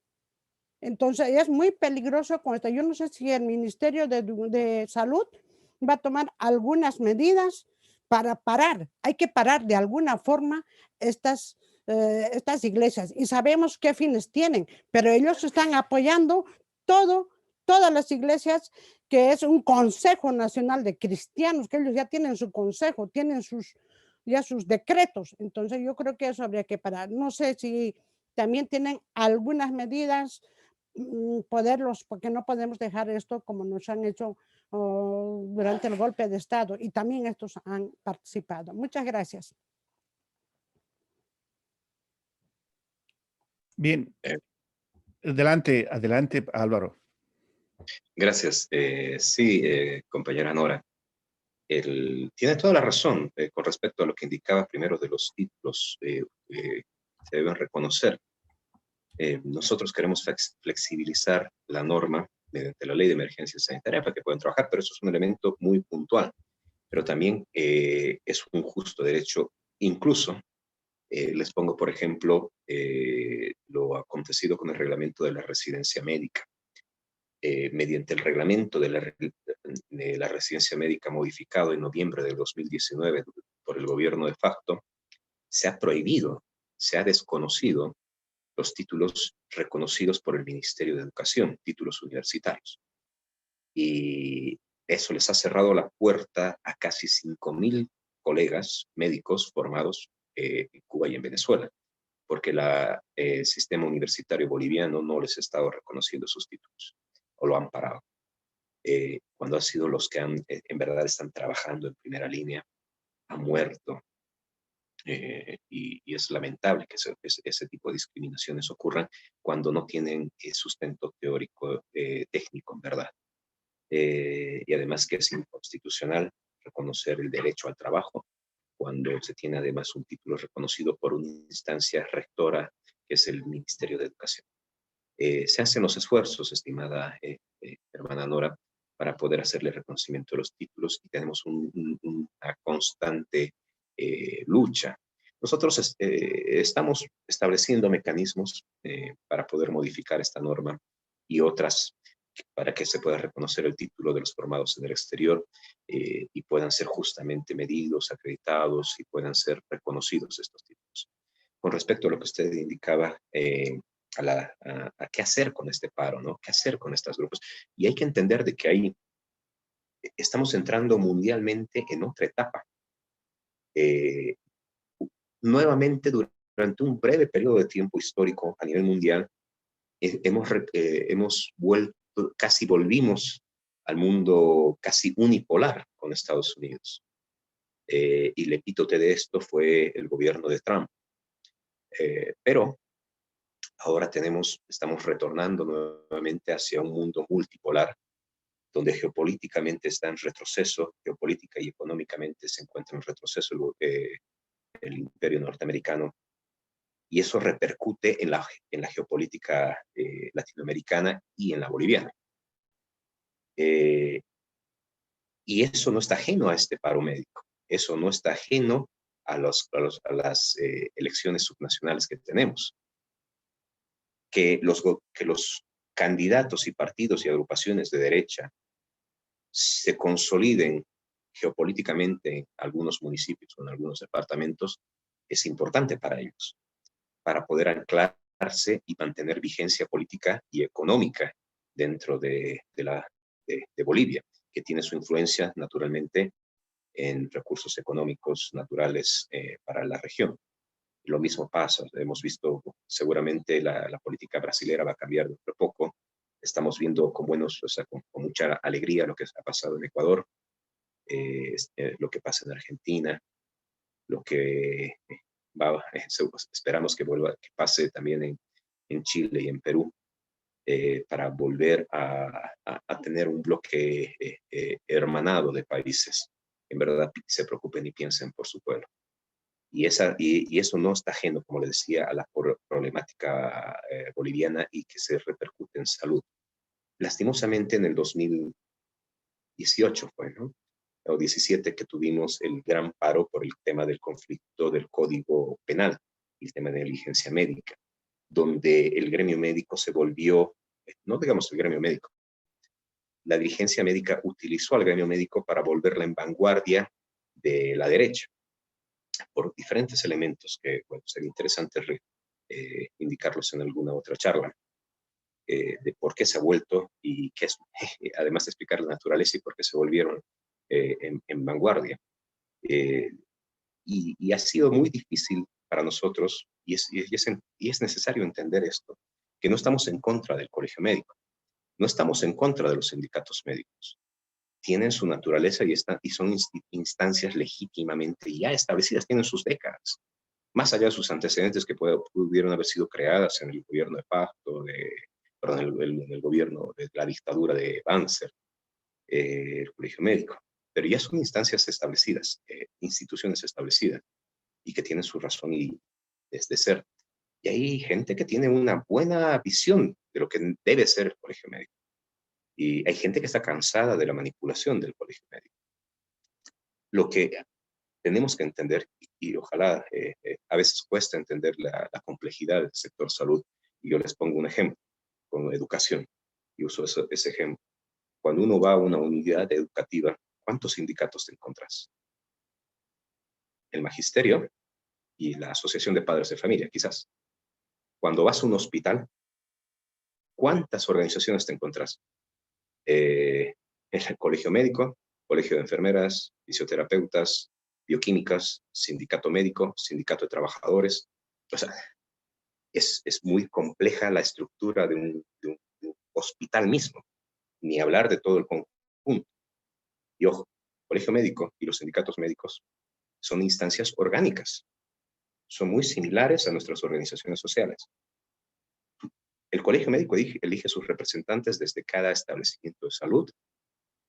Entonces es muy peligroso con esto. Yo no sé si el Ministerio de Salud va a tomar algunas medidas para parar. Hay que parar de alguna forma estas iglesias y sabemos qué fines tienen, pero ellos están apoyando todas las iglesias, que es un Consejo Nacional de Cristianos, que ellos ya tienen su consejo, tienen sus decretos. Entonces yo creo que eso habría que parar. No sé si también tienen algunas medidas, porque no podemos dejar esto como nos han hecho durante el golpe de Estado, y también estos han participado. Muchas gracias.
Bien, adelante, Álvaro.
Gracias. Sí, compañera Nora. Tiene toda la razón con respecto a lo que indicaba primero de los títulos. Se deben reconocer. Nosotros queremos flexibilizar la norma mediante la ley de emergencia sanitaria para que puedan trabajar, pero eso es un elemento muy puntual. Pero también es un justo derecho. Incluso, les pongo, por ejemplo, lo acontecido con el reglamento de la residencia médica. Mediante el reglamento de la residencia médica modificado en noviembre del 2019 por el gobierno de facto, se ha prohibido, se ha desconocido los títulos reconocidos por el Ministerio de Educación, títulos universitarios. Y eso les ha cerrado la puerta a casi 5.000 colegas médicos formados en Cuba y en Venezuela, porque el sistema universitario boliviano no les ha estado reconociendo sus títulos, o lo han parado. Cuando han sido los que en verdad están trabajando en primera línea, han muerto. Y es lamentable que ese tipo de discriminaciones ocurran cuando no tienen sustento teórico técnico, en verdad. Y además que es inconstitucional reconocer el derecho al trabajo cuando se tiene además un título reconocido por una instancia rectora que es el Ministerio de Educación. Se hacen los esfuerzos, estimada hermana Nora, para poder hacerle reconocimiento de los títulos y tenemos una constante lucha. Nosotros estamos estableciendo mecanismos para poder modificar esta norma y otras para que se pueda reconocer el título de los formados en el exterior y puedan ser justamente medidos, acreditados y puedan ser reconocidos estos títulos. Con respecto a lo que usted indicaba, a qué hacer con este paro, ¿no? ¿Qué hacer con estos grupos? Y hay que entender de que ahí estamos entrando mundialmente en otra etapa. Nuevamente, durante un breve periodo de tiempo histórico a nivel mundial, hemos vuelto, casi volvimos al mundo casi unipolar con Estados Unidos. Y el epítome de esto fue el gobierno de Trump. Pero ahora estamos retornando nuevamente hacia un mundo multipolar, donde geopolíticamente está en retroceso, geopolítica y económicamente se encuentra en retroceso el imperio norteamericano, y eso repercute en la geopolítica latinoamericana y en la boliviana. Y eso no está ajeno a este paro médico, eso no está ajeno a las elecciones subnacionales que tenemos. Que los candidatos y partidos y agrupaciones de derecha se consoliden geopolíticamente en algunos municipios o en algunos departamentos es importante para ellos, para poder anclarse y mantener vigencia política y económica dentro de Bolivia, que tiene su influencia naturalmente en recursos económicos naturales para la región. Lo mismo pasa, hemos visto seguramente la política brasilera va a cambiar de poco. Estamos viendo con mucha alegría lo que ha pasado en Ecuador, lo que pasa en Argentina, lo que esperamos que pase también en Chile y en Perú, para volver a tener un bloque hermanado de países que en verdad se preocupen y piensen por su pueblo. Y eso no está ajeno, como le decía, a la problemática boliviana y que se repercute en salud. Lastimosamente en el 2018 fue, ¿no? O 17 que tuvimos el gran paro por el tema del conflicto del Código Penal, el tema de negligencia médica, donde el gremio médico se volvió, no digamos el gremio médico, la dirigencia médica utilizó al gremio médico para volverla en vanguardia de la derecha, por diferentes elementos que sería interesante indicarlos en alguna otra charla, de por qué se ha vuelto y qué es, además de explicar la naturaleza y por qué se volvieron en vanguardia. Y ha sido muy difícil para nosotros, y es necesario entender esto, que no estamos en contra del colegio médico, no estamos en contra de los sindicatos médicos. Tienen su naturaleza y son instancias legítimamente ya establecidas, tienen sus décadas, más allá de sus antecedentes que pudieron haber sido creadas en el gobierno de facto, en el gobierno de la dictadura de Banzer, el colegio médico. pero ya son instancias establecidas, instituciones establecidas, y que tienen su razón y de ser. Y hay gente que tiene una buena visión de lo que debe ser el colegio médico. Y hay gente que está cansada de la manipulación del colegio médico. Lo que tenemos que entender, y ojalá a veces cuesta entender la complejidad del sector salud, y yo les pongo un ejemplo con educación, y uso ese ejemplo. Cuando uno va a una unidad educativa, ¿cuántos sindicatos te encuentras? El magisterio y la asociación de padres de familia, quizás. Cuando vas a un hospital, ¿cuántas organizaciones te encuentras? El colegio médico, colegio de enfermeras, fisioterapeutas, bioquímicas, sindicato médico, sindicato de trabajadores. O sea, es muy compleja la estructura de un hospital mismo, ni hablar de todo el conjunto. Y ojo, el colegio médico y los sindicatos médicos son instancias orgánicas, son muy similares a nuestras organizaciones sociales. El colegio médico elige sus representantes desde cada establecimiento de salud,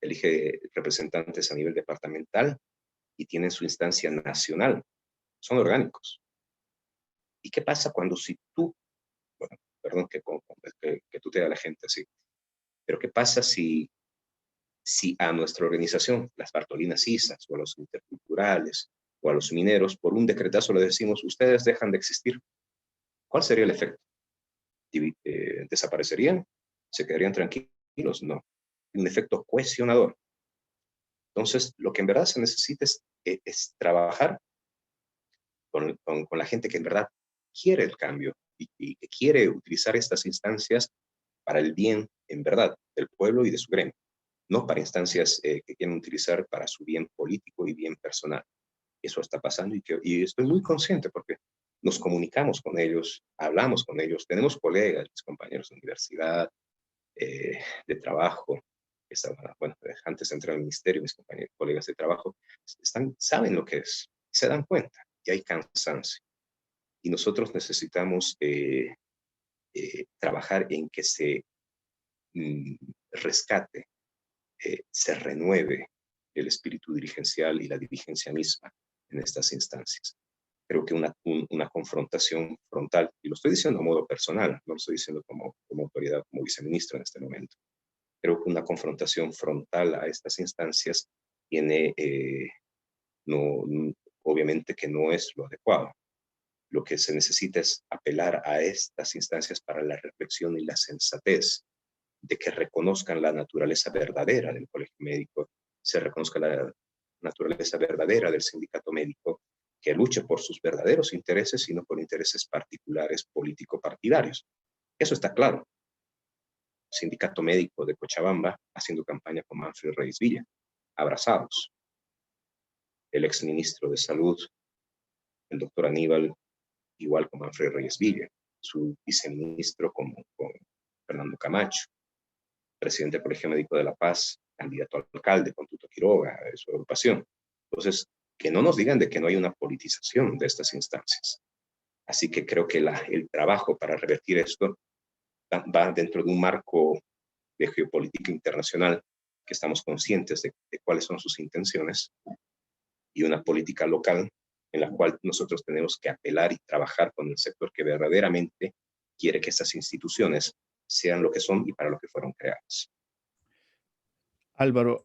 elige representantes a nivel departamental y tienen su instancia nacional. Son orgánicos. ¿Y qué pasa cuando si tú, bueno, perdón que tutee a la gente así, pero qué pasa si a nuestra organización, las Bartolinas Isas, o a los interculturales, o a los mineros, por un decretazo le decimos, ustedes dejan de existir? ¿Cuál sería el efecto? ¿Desaparecerían? ¿Se quedarían tranquilos? No. Un efecto cohesionador. Entonces, lo que en verdad se necesita es trabajar con la gente que en verdad quiere el cambio y que quiere utilizar estas instancias para el bien, en verdad, del pueblo y de su gremio, no para instancias que quieren utilizar para su bien político y bien personal. Eso está pasando y estoy muy consciente porque nos comunicamos con ellos, hablamos con ellos, tenemos colegas, mis compañeros de universidad, de trabajo, bueno, antes de entrar al ministerio, mis compañeros, colegas de trabajo, saben lo que es, se dan cuenta y hay cansancio. Y nosotros necesitamos trabajar en que se rescate, se renueve el espíritu dirigencial y la dirigencia misma en estas instancias. Creo que una confrontación frontal, y lo estoy diciendo a modo personal, no lo estoy diciendo como autoridad, como viceministro en este momento, creo que una confrontación frontal a estas instancias tiene, obviamente que no es lo adecuado. Lo que se necesita es apelar a estas instancias para la reflexión y la sensatez, de que reconozcan la naturaleza verdadera del colegio médico, se reconozca la naturaleza verdadera del sindicato médico, que luche por sus verdaderos intereses y no por intereses particulares político-partidarios. Eso está claro. Sindicato médico de Cochabamba haciendo campaña con Manfred Reyes Villa, abrazados. El exministro de Salud, el doctor Aníbal, igual con Manfred Reyes Villa, su viceministro con Fernando Camacho, presidente del Colegio Médico de La Paz, candidato al alcalde con Tuto Quiroga, de su agrupación. Entonces, que no nos digan de que no hay una politización de estas instancias. Así que creo que el trabajo para revertir esto va dentro de un marco de geopolítica internacional que estamos conscientes de cuáles son sus intenciones y una política local en la cual nosotros tenemos que apelar y trabajar con el sector que verdaderamente quiere que estas instituciones sean lo que son y para lo que fueron creadas.
Álvaro,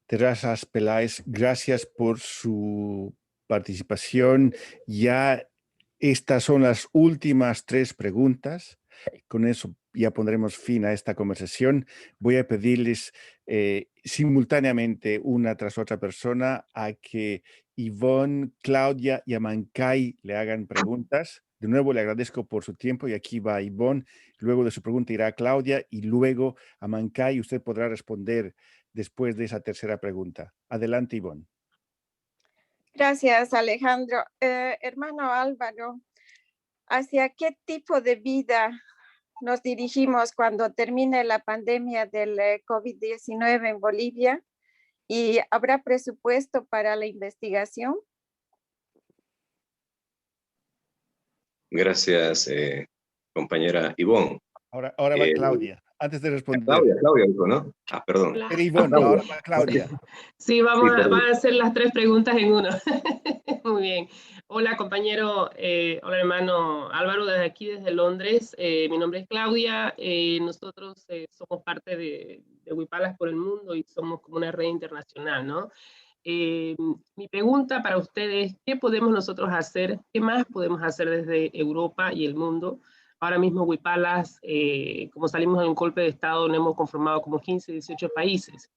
Terrazas Peláez, gracias por su participación. Ya estas son las últimas 3 preguntas. Con eso ya pondremos fin a esta conversación. Voy a pedirles simultáneamente una tras otra persona a que Ivonne, Claudia y Amancay le hagan preguntas. De nuevo le agradezco por su tiempo y aquí va Ivonne. Luego de su pregunta irá Claudia y luego Amancay. Usted podrá responder después de esa tercera pregunta. Adelante, Ivonne.
Gracias, Alejandro. Hermano Álvaro, ¿hacia qué tipo de vida nos dirigimos cuando termine la pandemia del COVID-19 en Bolivia? ¿Y habrá presupuesto para la investigación?
Gracias, compañera Ivonne.
Ahora va Claudia. Antes de responder.
Claudia dijo, ¿no? Ah, perdón.
Era Ivonne, ahora va Claudia.
Sí, van
perdón.
a hacer las 3 preguntas en una. Muy bien. Hola, compañero, hola, hermano Álvaro, desde aquí, desde Londres. Mi nombre es Claudia. Nosotros somos parte de Wipalas por el Mundo y somos como una red internacional, ¿no? Mi pregunta para ustedes, ¿qué podemos nosotros hacer? ¿Qué más podemos hacer desde Europa y el mundo? Ahora mismo Wipalas, como salimos de un golpe de Estado, nos hemos conformado como 15, 18 países.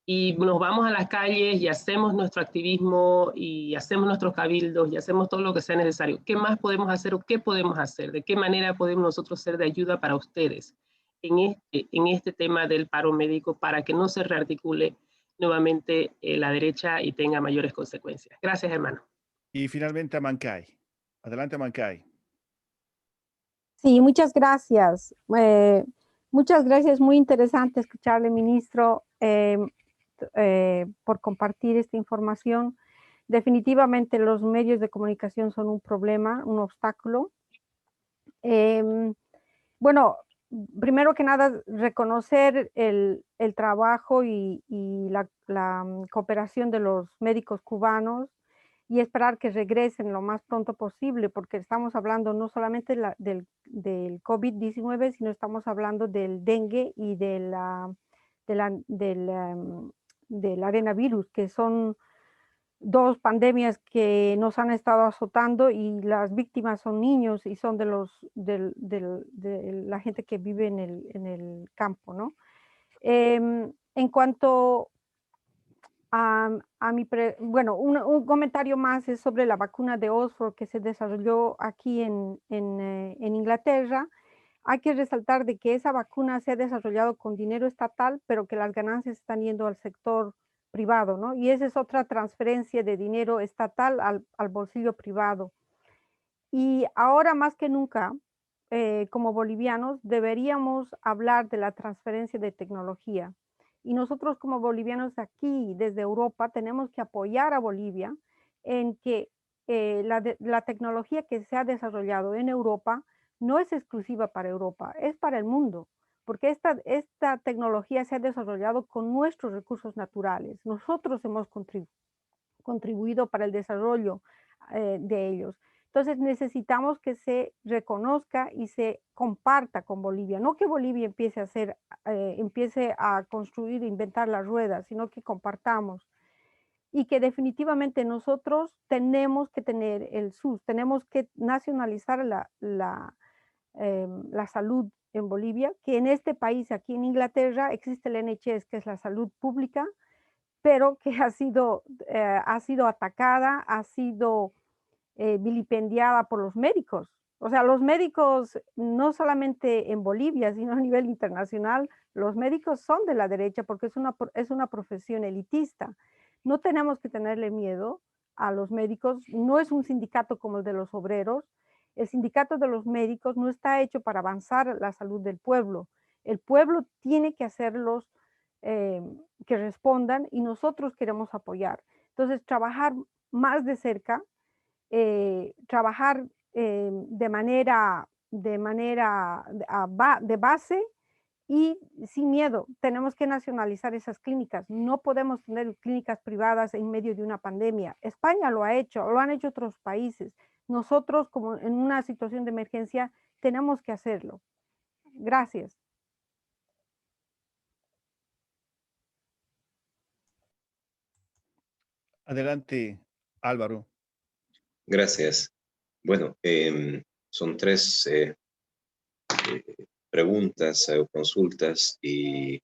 Y nos vamos a las calles y hacemos nuestro activismo y hacemos nuestros cabildos y hacemos todo lo que sea necesario. ¿Qué más podemos hacer o qué podemos hacer? ¿De qué manera podemos nosotros ser de ayuda para ustedes en este tema del paro médico para que no se rearticule nuevamente la derecha y tenga mayores consecuencias? Gracias, hermano.
Y finalmente a Mancay. Adelante, Mancay.
Sí, muchas gracias. Muchas gracias, muy interesante escucharle, ministro, por compartir esta información. Definitivamente los medios de comunicación son un problema, un obstáculo. Bueno, primero que nada, reconocer el trabajo y la cooperación de los médicos cubanos y esperar que regresen lo más pronto posible, porque estamos hablando no solamente del COVID-19, sino estamos hablando del dengue y del arenavirus, que son 2 pandemias que nos han estado azotando y las víctimas son niños y son de la gente que vive en el campo, ¿no? En cuanto bueno, un comentario más es sobre la vacuna de Oxford que se desarrolló aquí en Inglaterra. Hay que resaltar de que esa vacuna se ha desarrollado con dinero estatal, pero que las ganancias están yendo al sector privado, ¿no? Y esa es otra transferencia de dinero estatal al bolsillo privado. Y ahora más que nunca, como bolivianos, deberíamos hablar de la transferencia de tecnología. Y nosotros como bolivianos aquí, desde Europa, tenemos que apoyar a Bolivia en que la tecnología que se ha desarrollado en Europa no es exclusiva para Europa, es para el mundo, porque esta tecnología se ha desarrollado con nuestros recursos naturales. Nosotros hemos contribuido para el desarrollo de ellos. Entonces necesitamos que se reconozca y se comparta con Bolivia, no que Bolivia empiece a construir e inventar las ruedas, sino que compartamos y que definitivamente nosotros tenemos que tener el SUS, tenemos que nacionalizar la salud en Bolivia, que en este país, aquí en Inglaterra, existe el NHS, que es la salud pública, pero que ha sido atacada, ha sido vilipendiada por los médicos. O sea, los médicos, no solamente en Bolivia, sino a nivel internacional, los médicos son de la derecha porque es una profesión elitista. No tenemos que tenerle miedo a los médicos, no es un sindicato como el de los obreros. El sindicato de los médicos no está hecho para avanzar la salud del pueblo. El pueblo tiene que hacerlos que respondan y nosotros queremos apoyar. Entonces, trabajar más de cerca, trabajar de base y sin miedo. Tenemos que nacionalizar esas clínicas. No podemos tener clínicas privadas en medio de una pandemia. España lo ha hecho, lo han hecho otros países. Nosotros, como en una situación de emergencia, tenemos que hacerlo. Gracias.
Adelante, Álvaro.
Gracias. Bueno, son 3 preguntas o consultas y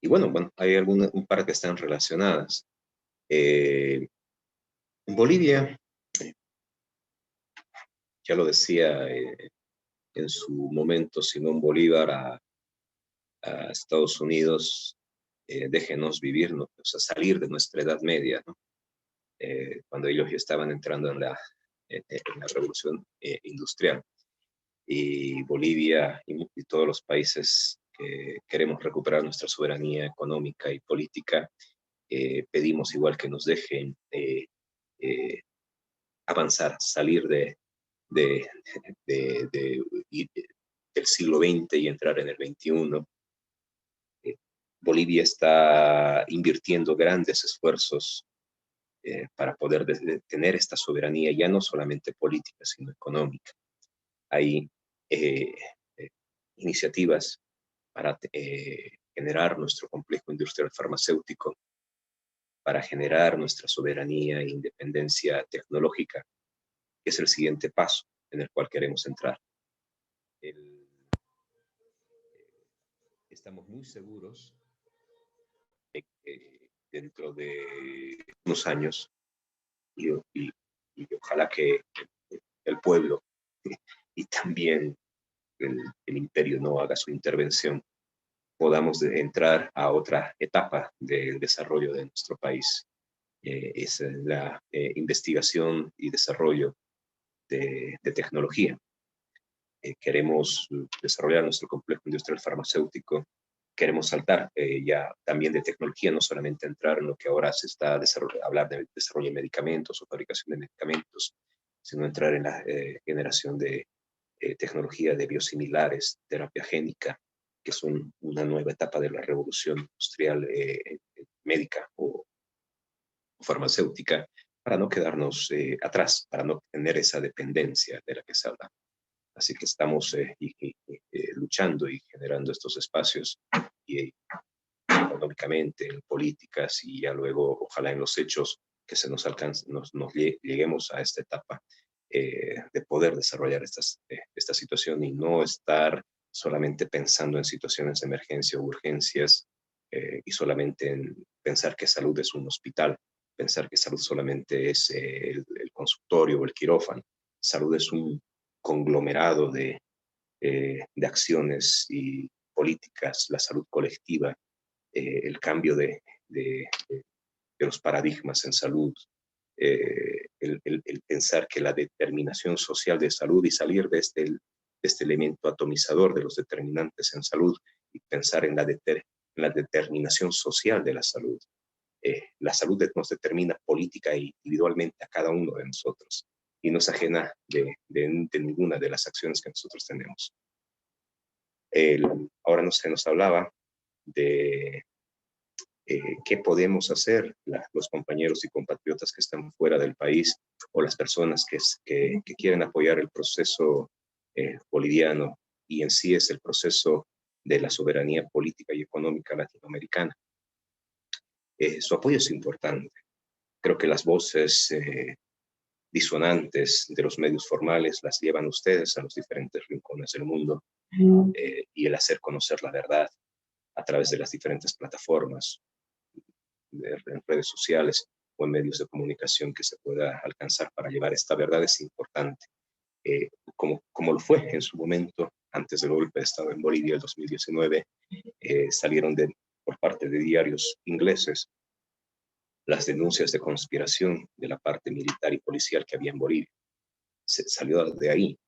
bueno, hay un par que están relacionadas. En Bolivia, ya lo decía en su momento Simón Bolívar a Estados Unidos, déjenos vivir, ¿no? O sea, salir de nuestra edad media, ¿no? Cuando ellos ya estaban entrando en la revolución industrial. Y Bolivia y todos los países que queremos recuperar nuestra soberanía económica y política, pedimos igual que nos dejen avanzar, salir del siglo XX y entrar en el XXI, Bolivia está invirtiendo grandes esfuerzos para poder tener esta soberanía, ya no solamente política, sino económica. Hay iniciativas para generar nuestro complejo industrial farmacéutico, para generar nuestra soberanía e independencia tecnológica, que es el siguiente paso en el cual queremos entrar. Estamos muy seguros de que dentro de unos años, y ojalá que el pueblo y también el imperio no haga su intervención, podamos entrar a otra etapa del desarrollo de nuestro país. Es la investigación y desarrollo de tecnología. Queremos desarrollar nuestro complejo industrial farmacéutico, queremos saltar ya también de tecnología, no solamente entrar en lo que ahora se está hablar de desarrollo de medicamentos o fabricación de medicamentos, sino entrar en la generación de tecnología de biosimilares, terapia génica, que son una nueva etapa de la revolución industrial médica o farmacéutica, para no quedarnos atrás, para no tener esa dependencia de la que se habla. Así que estamos luchando y generando estos espacios económicamente, en políticas y ya luego, ojalá en los hechos, que se nos alcance, lleguemos a esta etapa de poder desarrollar esta situación y no estar solamente pensando en situaciones de emergencia o urgencias y solamente en pensar que salud es un hospital, pensar que salud solamente es el consultorio o el quirófano. Salud es un conglomerado de acciones y políticas, la salud colectiva, el cambio de los paradigmas en salud, el pensar que la determinación social de salud y salir de este elemento atomizador de los determinantes en salud y pensar en la determinación social de la salud. La salud nos determina política e individualmente a cada uno de nosotros y no es ajena de ninguna de las acciones que nosotros tenemos. Ahora nos hablaba de qué podemos hacer los compañeros y compatriotas que están fuera del país o las personas que quieren apoyar el proceso boliviano y en sí es el proceso de la soberanía política y económica latinoamericana. Su apoyo es importante. Creo que las voces disonantes de los medios formales las llevan ustedes a los diferentes rincones del mundo y el hacer conocer la verdad a través de las diferentes plataformas, en redes sociales o en medios de comunicación que se pueda alcanzar para llevar esta verdad es importante. Como lo fue en su momento, antes del golpe de Estado en Bolivia el 2019, salieron por parte de diarios ingleses las denuncias de conspiración de la parte militar y policial que había en Bolivia. Se salió de ahí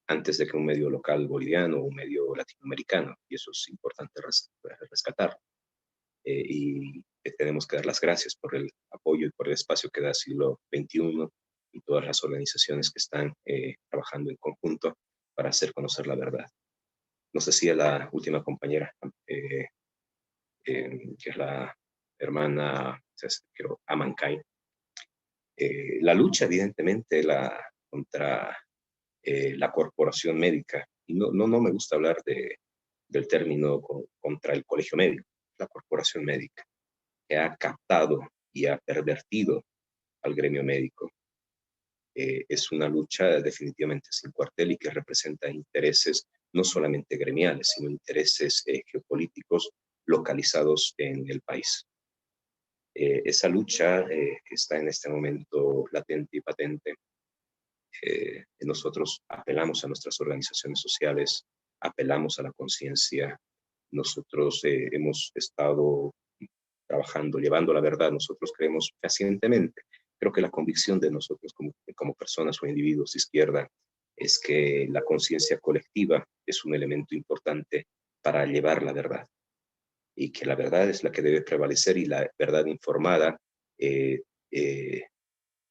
antes de que un medio local boliviano o un medio latinoamericano, y eso es importante rescatar. Y tenemos que dar las gracias por el apoyo y por el espacio que da Siglo XXI y todas las organizaciones que están trabajando en conjunto para hacer conocer la verdad. Nos decía la última compañera, que es la hermana Amancay, la lucha evidentemente contra la corporación médica, y no me gusta hablar del término contra el colegio médico, la corporación médica, que ha captado y ha pervertido al gremio médico. Es una lucha definitivamente sin cuartel y que representa intereses no solamente gremiales, sino intereses geopolíticos localizados en el país. Esa lucha está en este momento latente y patente. Nosotros apelamos a nuestras organizaciones sociales, apelamos a la conciencia. Nosotros hemos estado trabajando, llevando la verdad. Nosotros creemos fehacientemente. Creo que la convicción de nosotros como personas o individuos de izquierda es que la conciencia colectiva es un elemento importante para llevar la verdad y que la verdad es la que debe prevalecer y la verdad informada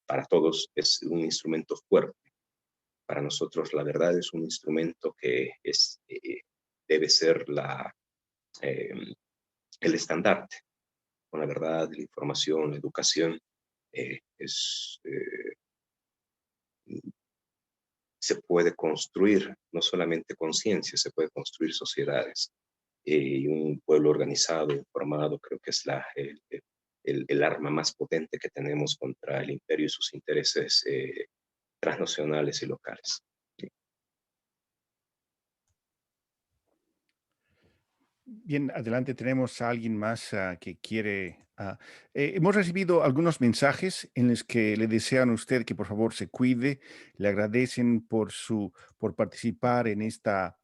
para todos es un instrumento fuerte. Para nosotros la verdad es un instrumento que debe ser el estandarte, con la verdad, la información, la educación, se puede construir no solamente conciencia, se puede construir sociedades. Y un pueblo organizado, informado, creo que es el arma más potente que tenemos contra el imperio y sus intereses transnacionales y locales.
Bien, adelante tenemos a alguien más que quiere. Hemos recibido algunos mensajes en los que le desean a usted que por favor se cuide, le agradecen por participar en esta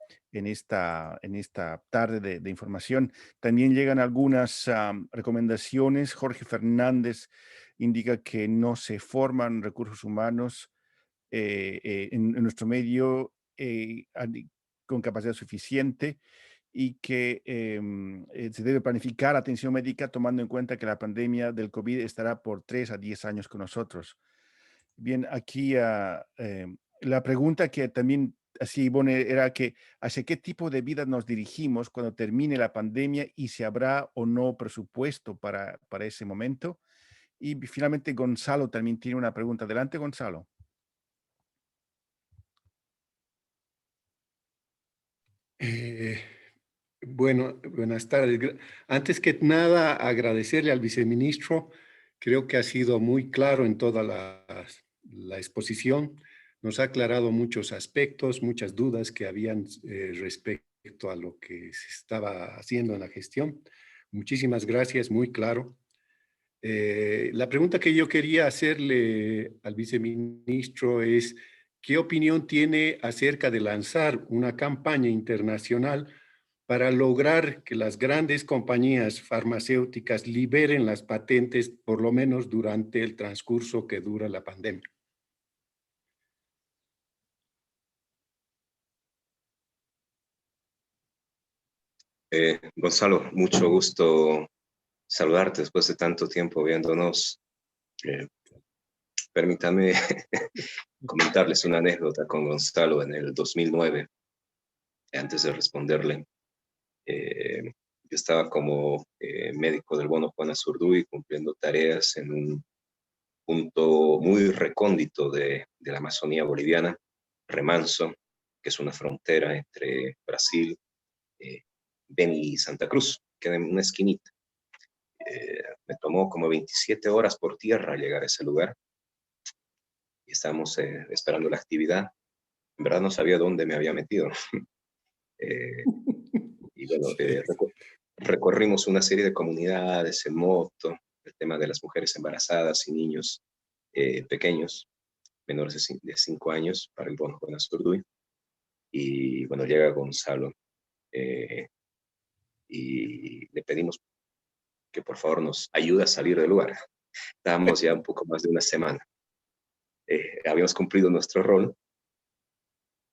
tarde de información. También llegan algunas recomendaciones. Jorge Fernández indica que no se forman recursos humanos en nuestro medio con capacidad suficiente y que se debe planificar atención médica tomando en cuenta que la pandemia del COVID estará por 3 a 10 años con nosotros. Bien, aquí la pregunta que también así, Ivonne, era que ¿hacia qué tipo de vida nos dirigimos cuando termine la pandemia y si habrá o no presupuesto para ese momento? Y finalmente Gonzalo también tiene una pregunta. Adelante, Gonzalo.
Bueno, buenas tardes. Antes que nada, agradecerle al viceministro. Creo que ha sido muy claro en toda la exposición. Nos ha aclarado muchos aspectos, muchas dudas que habían respecto a lo que se estaba haciendo en la gestión. Muchísimas gracias, muy claro. La pregunta que yo quería hacerle al viceministro es, ¿qué opinión tiene acerca de lanzar una campaña internacional para lograr que las grandes compañías farmacéuticas liberen las patentes, por lo menos durante el transcurso que dura la pandemia?
Gonzalo, mucho gusto saludarte después de tanto tiempo viéndonos. Permítame comentarles una anécdota con Gonzalo en el 2009, antes de responderle. Yo estaba como médico del Bono Juan Azurduy cumpliendo tareas en un punto muy recóndito de la Amazonía boliviana, Remanso, que es una frontera entre Brasil, Beni y Santa Cruz, queda en una esquinita. Me tomó como 27 horas por tierra llegar a ese lugar y estábamos esperando la actividad. En verdad no sabía dónde me había metido. Y bueno, recorrimos una serie de comunidades en moto, el tema de las mujeres embarazadas y niños pequeños, menores de 5 años, para el Bono Juan Azurduy. Y bueno, llega Gonzalo y le pedimos que por favor nos ayude a salir del lugar. Estábamos ya un poco más de una semana. Habíamos cumplido nuestro rol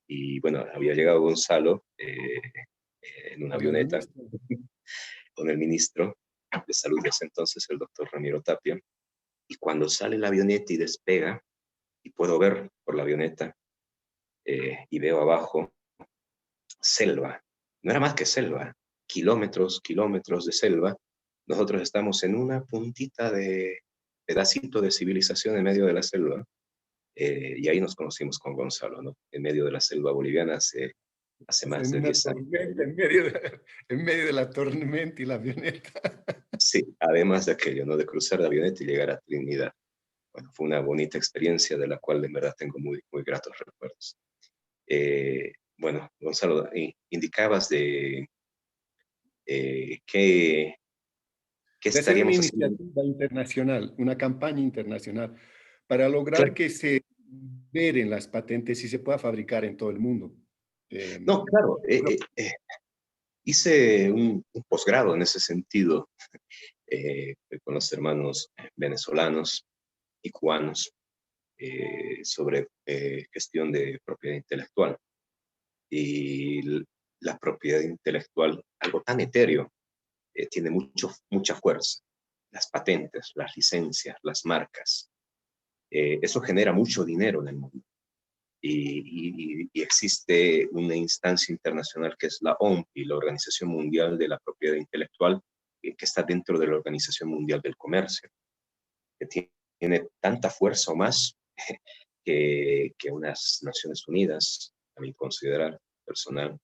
y bueno, había llegado Gonzalo en una avioneta con el ministro de Salud de ese entonces, el doctor Ramiro Tapia, y cuando sale la avioneta y despega, y puedo ver por la avioneta, y veo abajo selva, no era más que selva, kilómetros de selva. Nosotros estamos en una puntita de pedacito de civilización en medio de la selva, y ahí nos conocimos con Gonzalo, ¿no? En medio de la selva boliviana hace más de 10 años.
En medio de la tormenta y la avioneta.
Sí, además de aquello, ¿no? De cruzar la avioneta y llegar a Trinidad. Bueno, fue una bonita experiencia de la cual en verdad tengo muy, muy gratos recuerdos. Bueno, Gonzalo, indicabas de qué estaríamos haciendo.
Una iniciativa internacional, una campaña internacional para lograr que se liberen las patentes y se pueda fabricar en todo el mundo.
No, claro, hice un posgrado en ese sentido con los hermanos venezolanos y cubanos sobre gestión de propiedad intelectual. Y la propiedad intelectual, algo tan etéreo, tiene mucha fuerza. Las patentes, las licencias, las marcas. Eso genera mucho dinero en el mundo. Y existe una instancia internacional que es la OMPI, la Organización Mundial de la Propiedad Intelectual, que está dentro de la Organización Mundial del Comercio, que tiene tanta fuerza o más que unas Naciones Unidas, a mi considerar personal,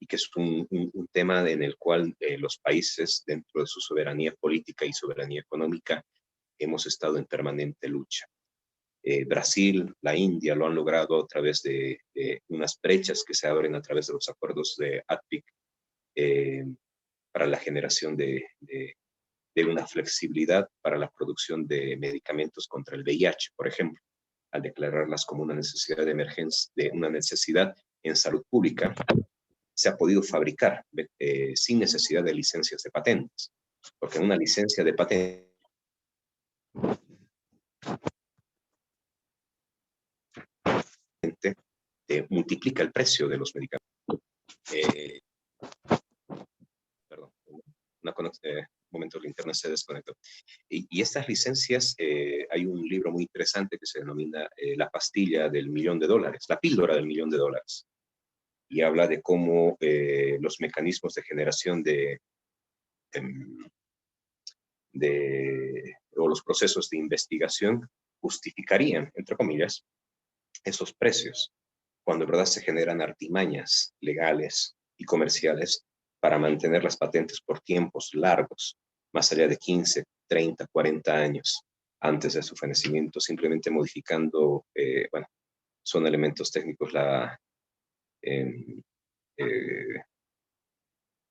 y que es un tema en el cual los países, dentro de su soberanía política y soberanía económica, hemos estado en permanente lucha. Brasil, la India lo han logrado a través de unas brechas que se abren a través de los acuerdos de ADPIC para la generación de una flexibilidad para la producción de medicamentos contra el VIH, por ejemplo, al declararlas como una necesidad de emergencia, una necesidad en salud pública, se ha podido fabricar sin necesidad de licencias de patentes, porque una licencia de patente multiplica el precio de los medicamentos. Perdón, momento el internet se desconectó. Y estas licencias, hay un libro muy interesante que se denomina La pastilla del $1.000.000, la píldora del $1.000.000, y habla de cómo los mecanismos de generación o los procesos de investigación justificarían, entre comillas, esos precios, cuando en verdad se generan artimañas legales y comerciales para mantener las patentes por tiempos largos, más allá de 15, 30, 40 años antes de su fenecimiento, simplemente modificando, bueno, son elementos técnicos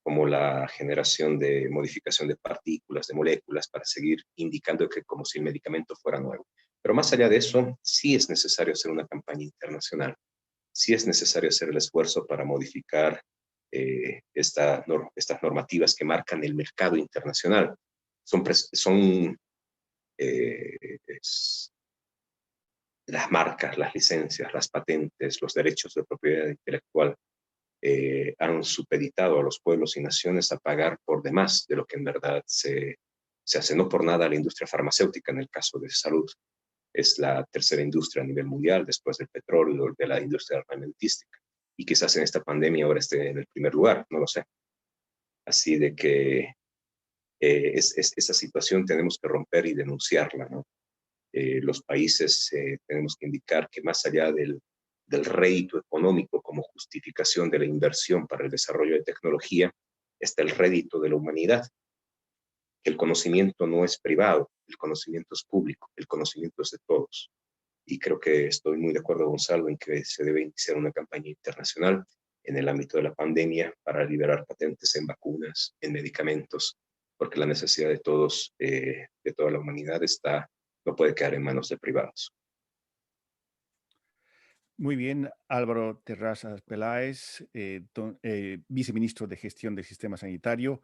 como la generación de modificación de partículas, de moléculas, para seguir indicando que como si el medicamento fuera nuevo. Pero más allá de eso, sí es necesario hacer una campaña internacional. Sí es necesario hacer el esfuerzo para modificar estas normativas que marcan el mercado internacional. Las marcas, las licencias, las patentes, los derechos de propiedad intelectual han supeditado a los pueblos y naciones a pagar por demás de lo que en verdad se hace. No por nada la industria farmacéutica, en el caso de salud, es la tercera industria a nivel mundial, después del petróleo, de la industria armamentística. Y quizás en esta pandemia ahora esté en el primer lugar, no lo sé. Así de que esa situación tenemos que romper y denunciarla, ¿no? Los países tenemos que indicar que más allá del rédito económico como justificación de la inversión para el desarrollo de tecnología, está el rédito de la humanidad. El conocimiento no es privado, el conocimiento es público, el conocimiento es de todos. Y creo que estoy muy de acuerdo, Gonzalo, en que se debe iniciar una campaña internacional en el ámbito de la pandemia para liberar patentes en vacunas, en medicamentos, porque la necesidad de todos, de toda la humanidad, no puede quedar en manos de privados.
Muy bien, Álvaro Terrazas Peláez, viceministro de Gestión del Sistema Sanitario.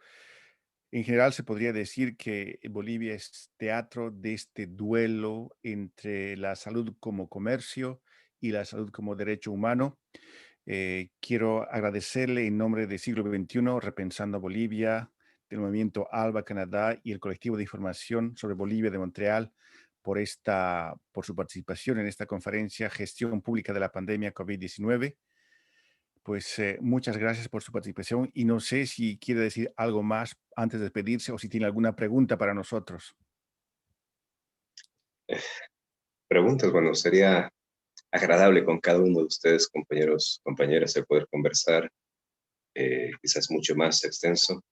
En general se podría decir que Bolivia es teatro de este duelo entre la salud como comercio y la salud como derecho humano. Quiero agradecerle en nombre de Siglo XXI, Repensando Bolivia, del movimiento ALBA Canadá y el colectivo de información sobre Bolivia de Montreal por su participación en esta conferencia Gestión Pública de la Pandemia COVID-19. Pues muchas gracias por su participación y no sé si quiere decir algo más antes de despedirse o si tiene alguna pregunta para nosotros.
Preguntas, bueno, sería agradable con cada uno de ustedes, compañeros, compañeras, el poder conversar, quizás mucho más extenso,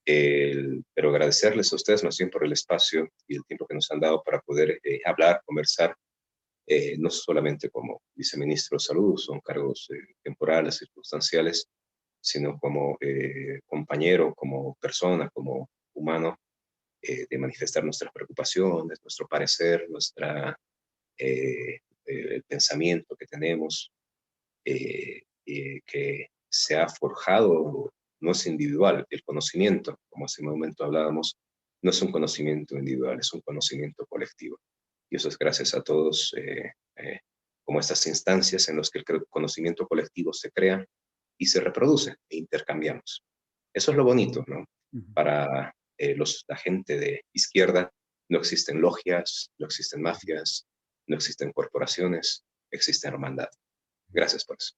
pero agradecerles a ustedes más bien por el espacio y el tiempo que nos han dado para poder hablar, conversar, no solamente como viceministro de Salud, son cargos temporales, circunstanciales, sino como compañero, como persona, como humano, de manifestar nuestras preocupaciones, nuestro parecer, el pensamiento que tenemos, que se ha forjado, no es individual. El conocimiento, como hace un momento hablábamos, no es un conocimiento individual, es un conocimiento colectivo. Y eso es gracias a todos, como estas instancias en las que el conocimiento colectivo se crea y se reproduce e intercambiamos. Eso es lo bonito, ¿no? Para la gente de izquierda no existen logias, no existen mafias, no existen corporaciones, existe hermandad. Gracias por eso.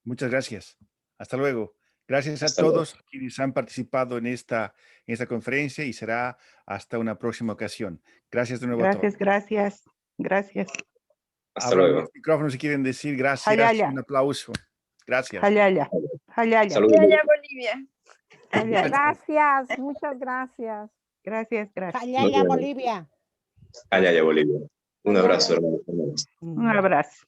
Muchas gracias. Hasta luego. Gracias a
Hasta luego.
todos quienes han participado en esta conferencia y será hasta una próxima ocasión. Gracias de nuevo a todos.
Gracias.
Hasta
Abran
luego.
los micrófonos si quieren decir gracias.
Hayaya.
Un aplauso. Gracias.
Hayaya.
Saludos.
Allá, Bolivia.
Gracias, muchas gracias.
Gracias.
Hayaya, Bolivia.
Allá, Bolivia. Un abrazo, hermanos.
Un abrazo.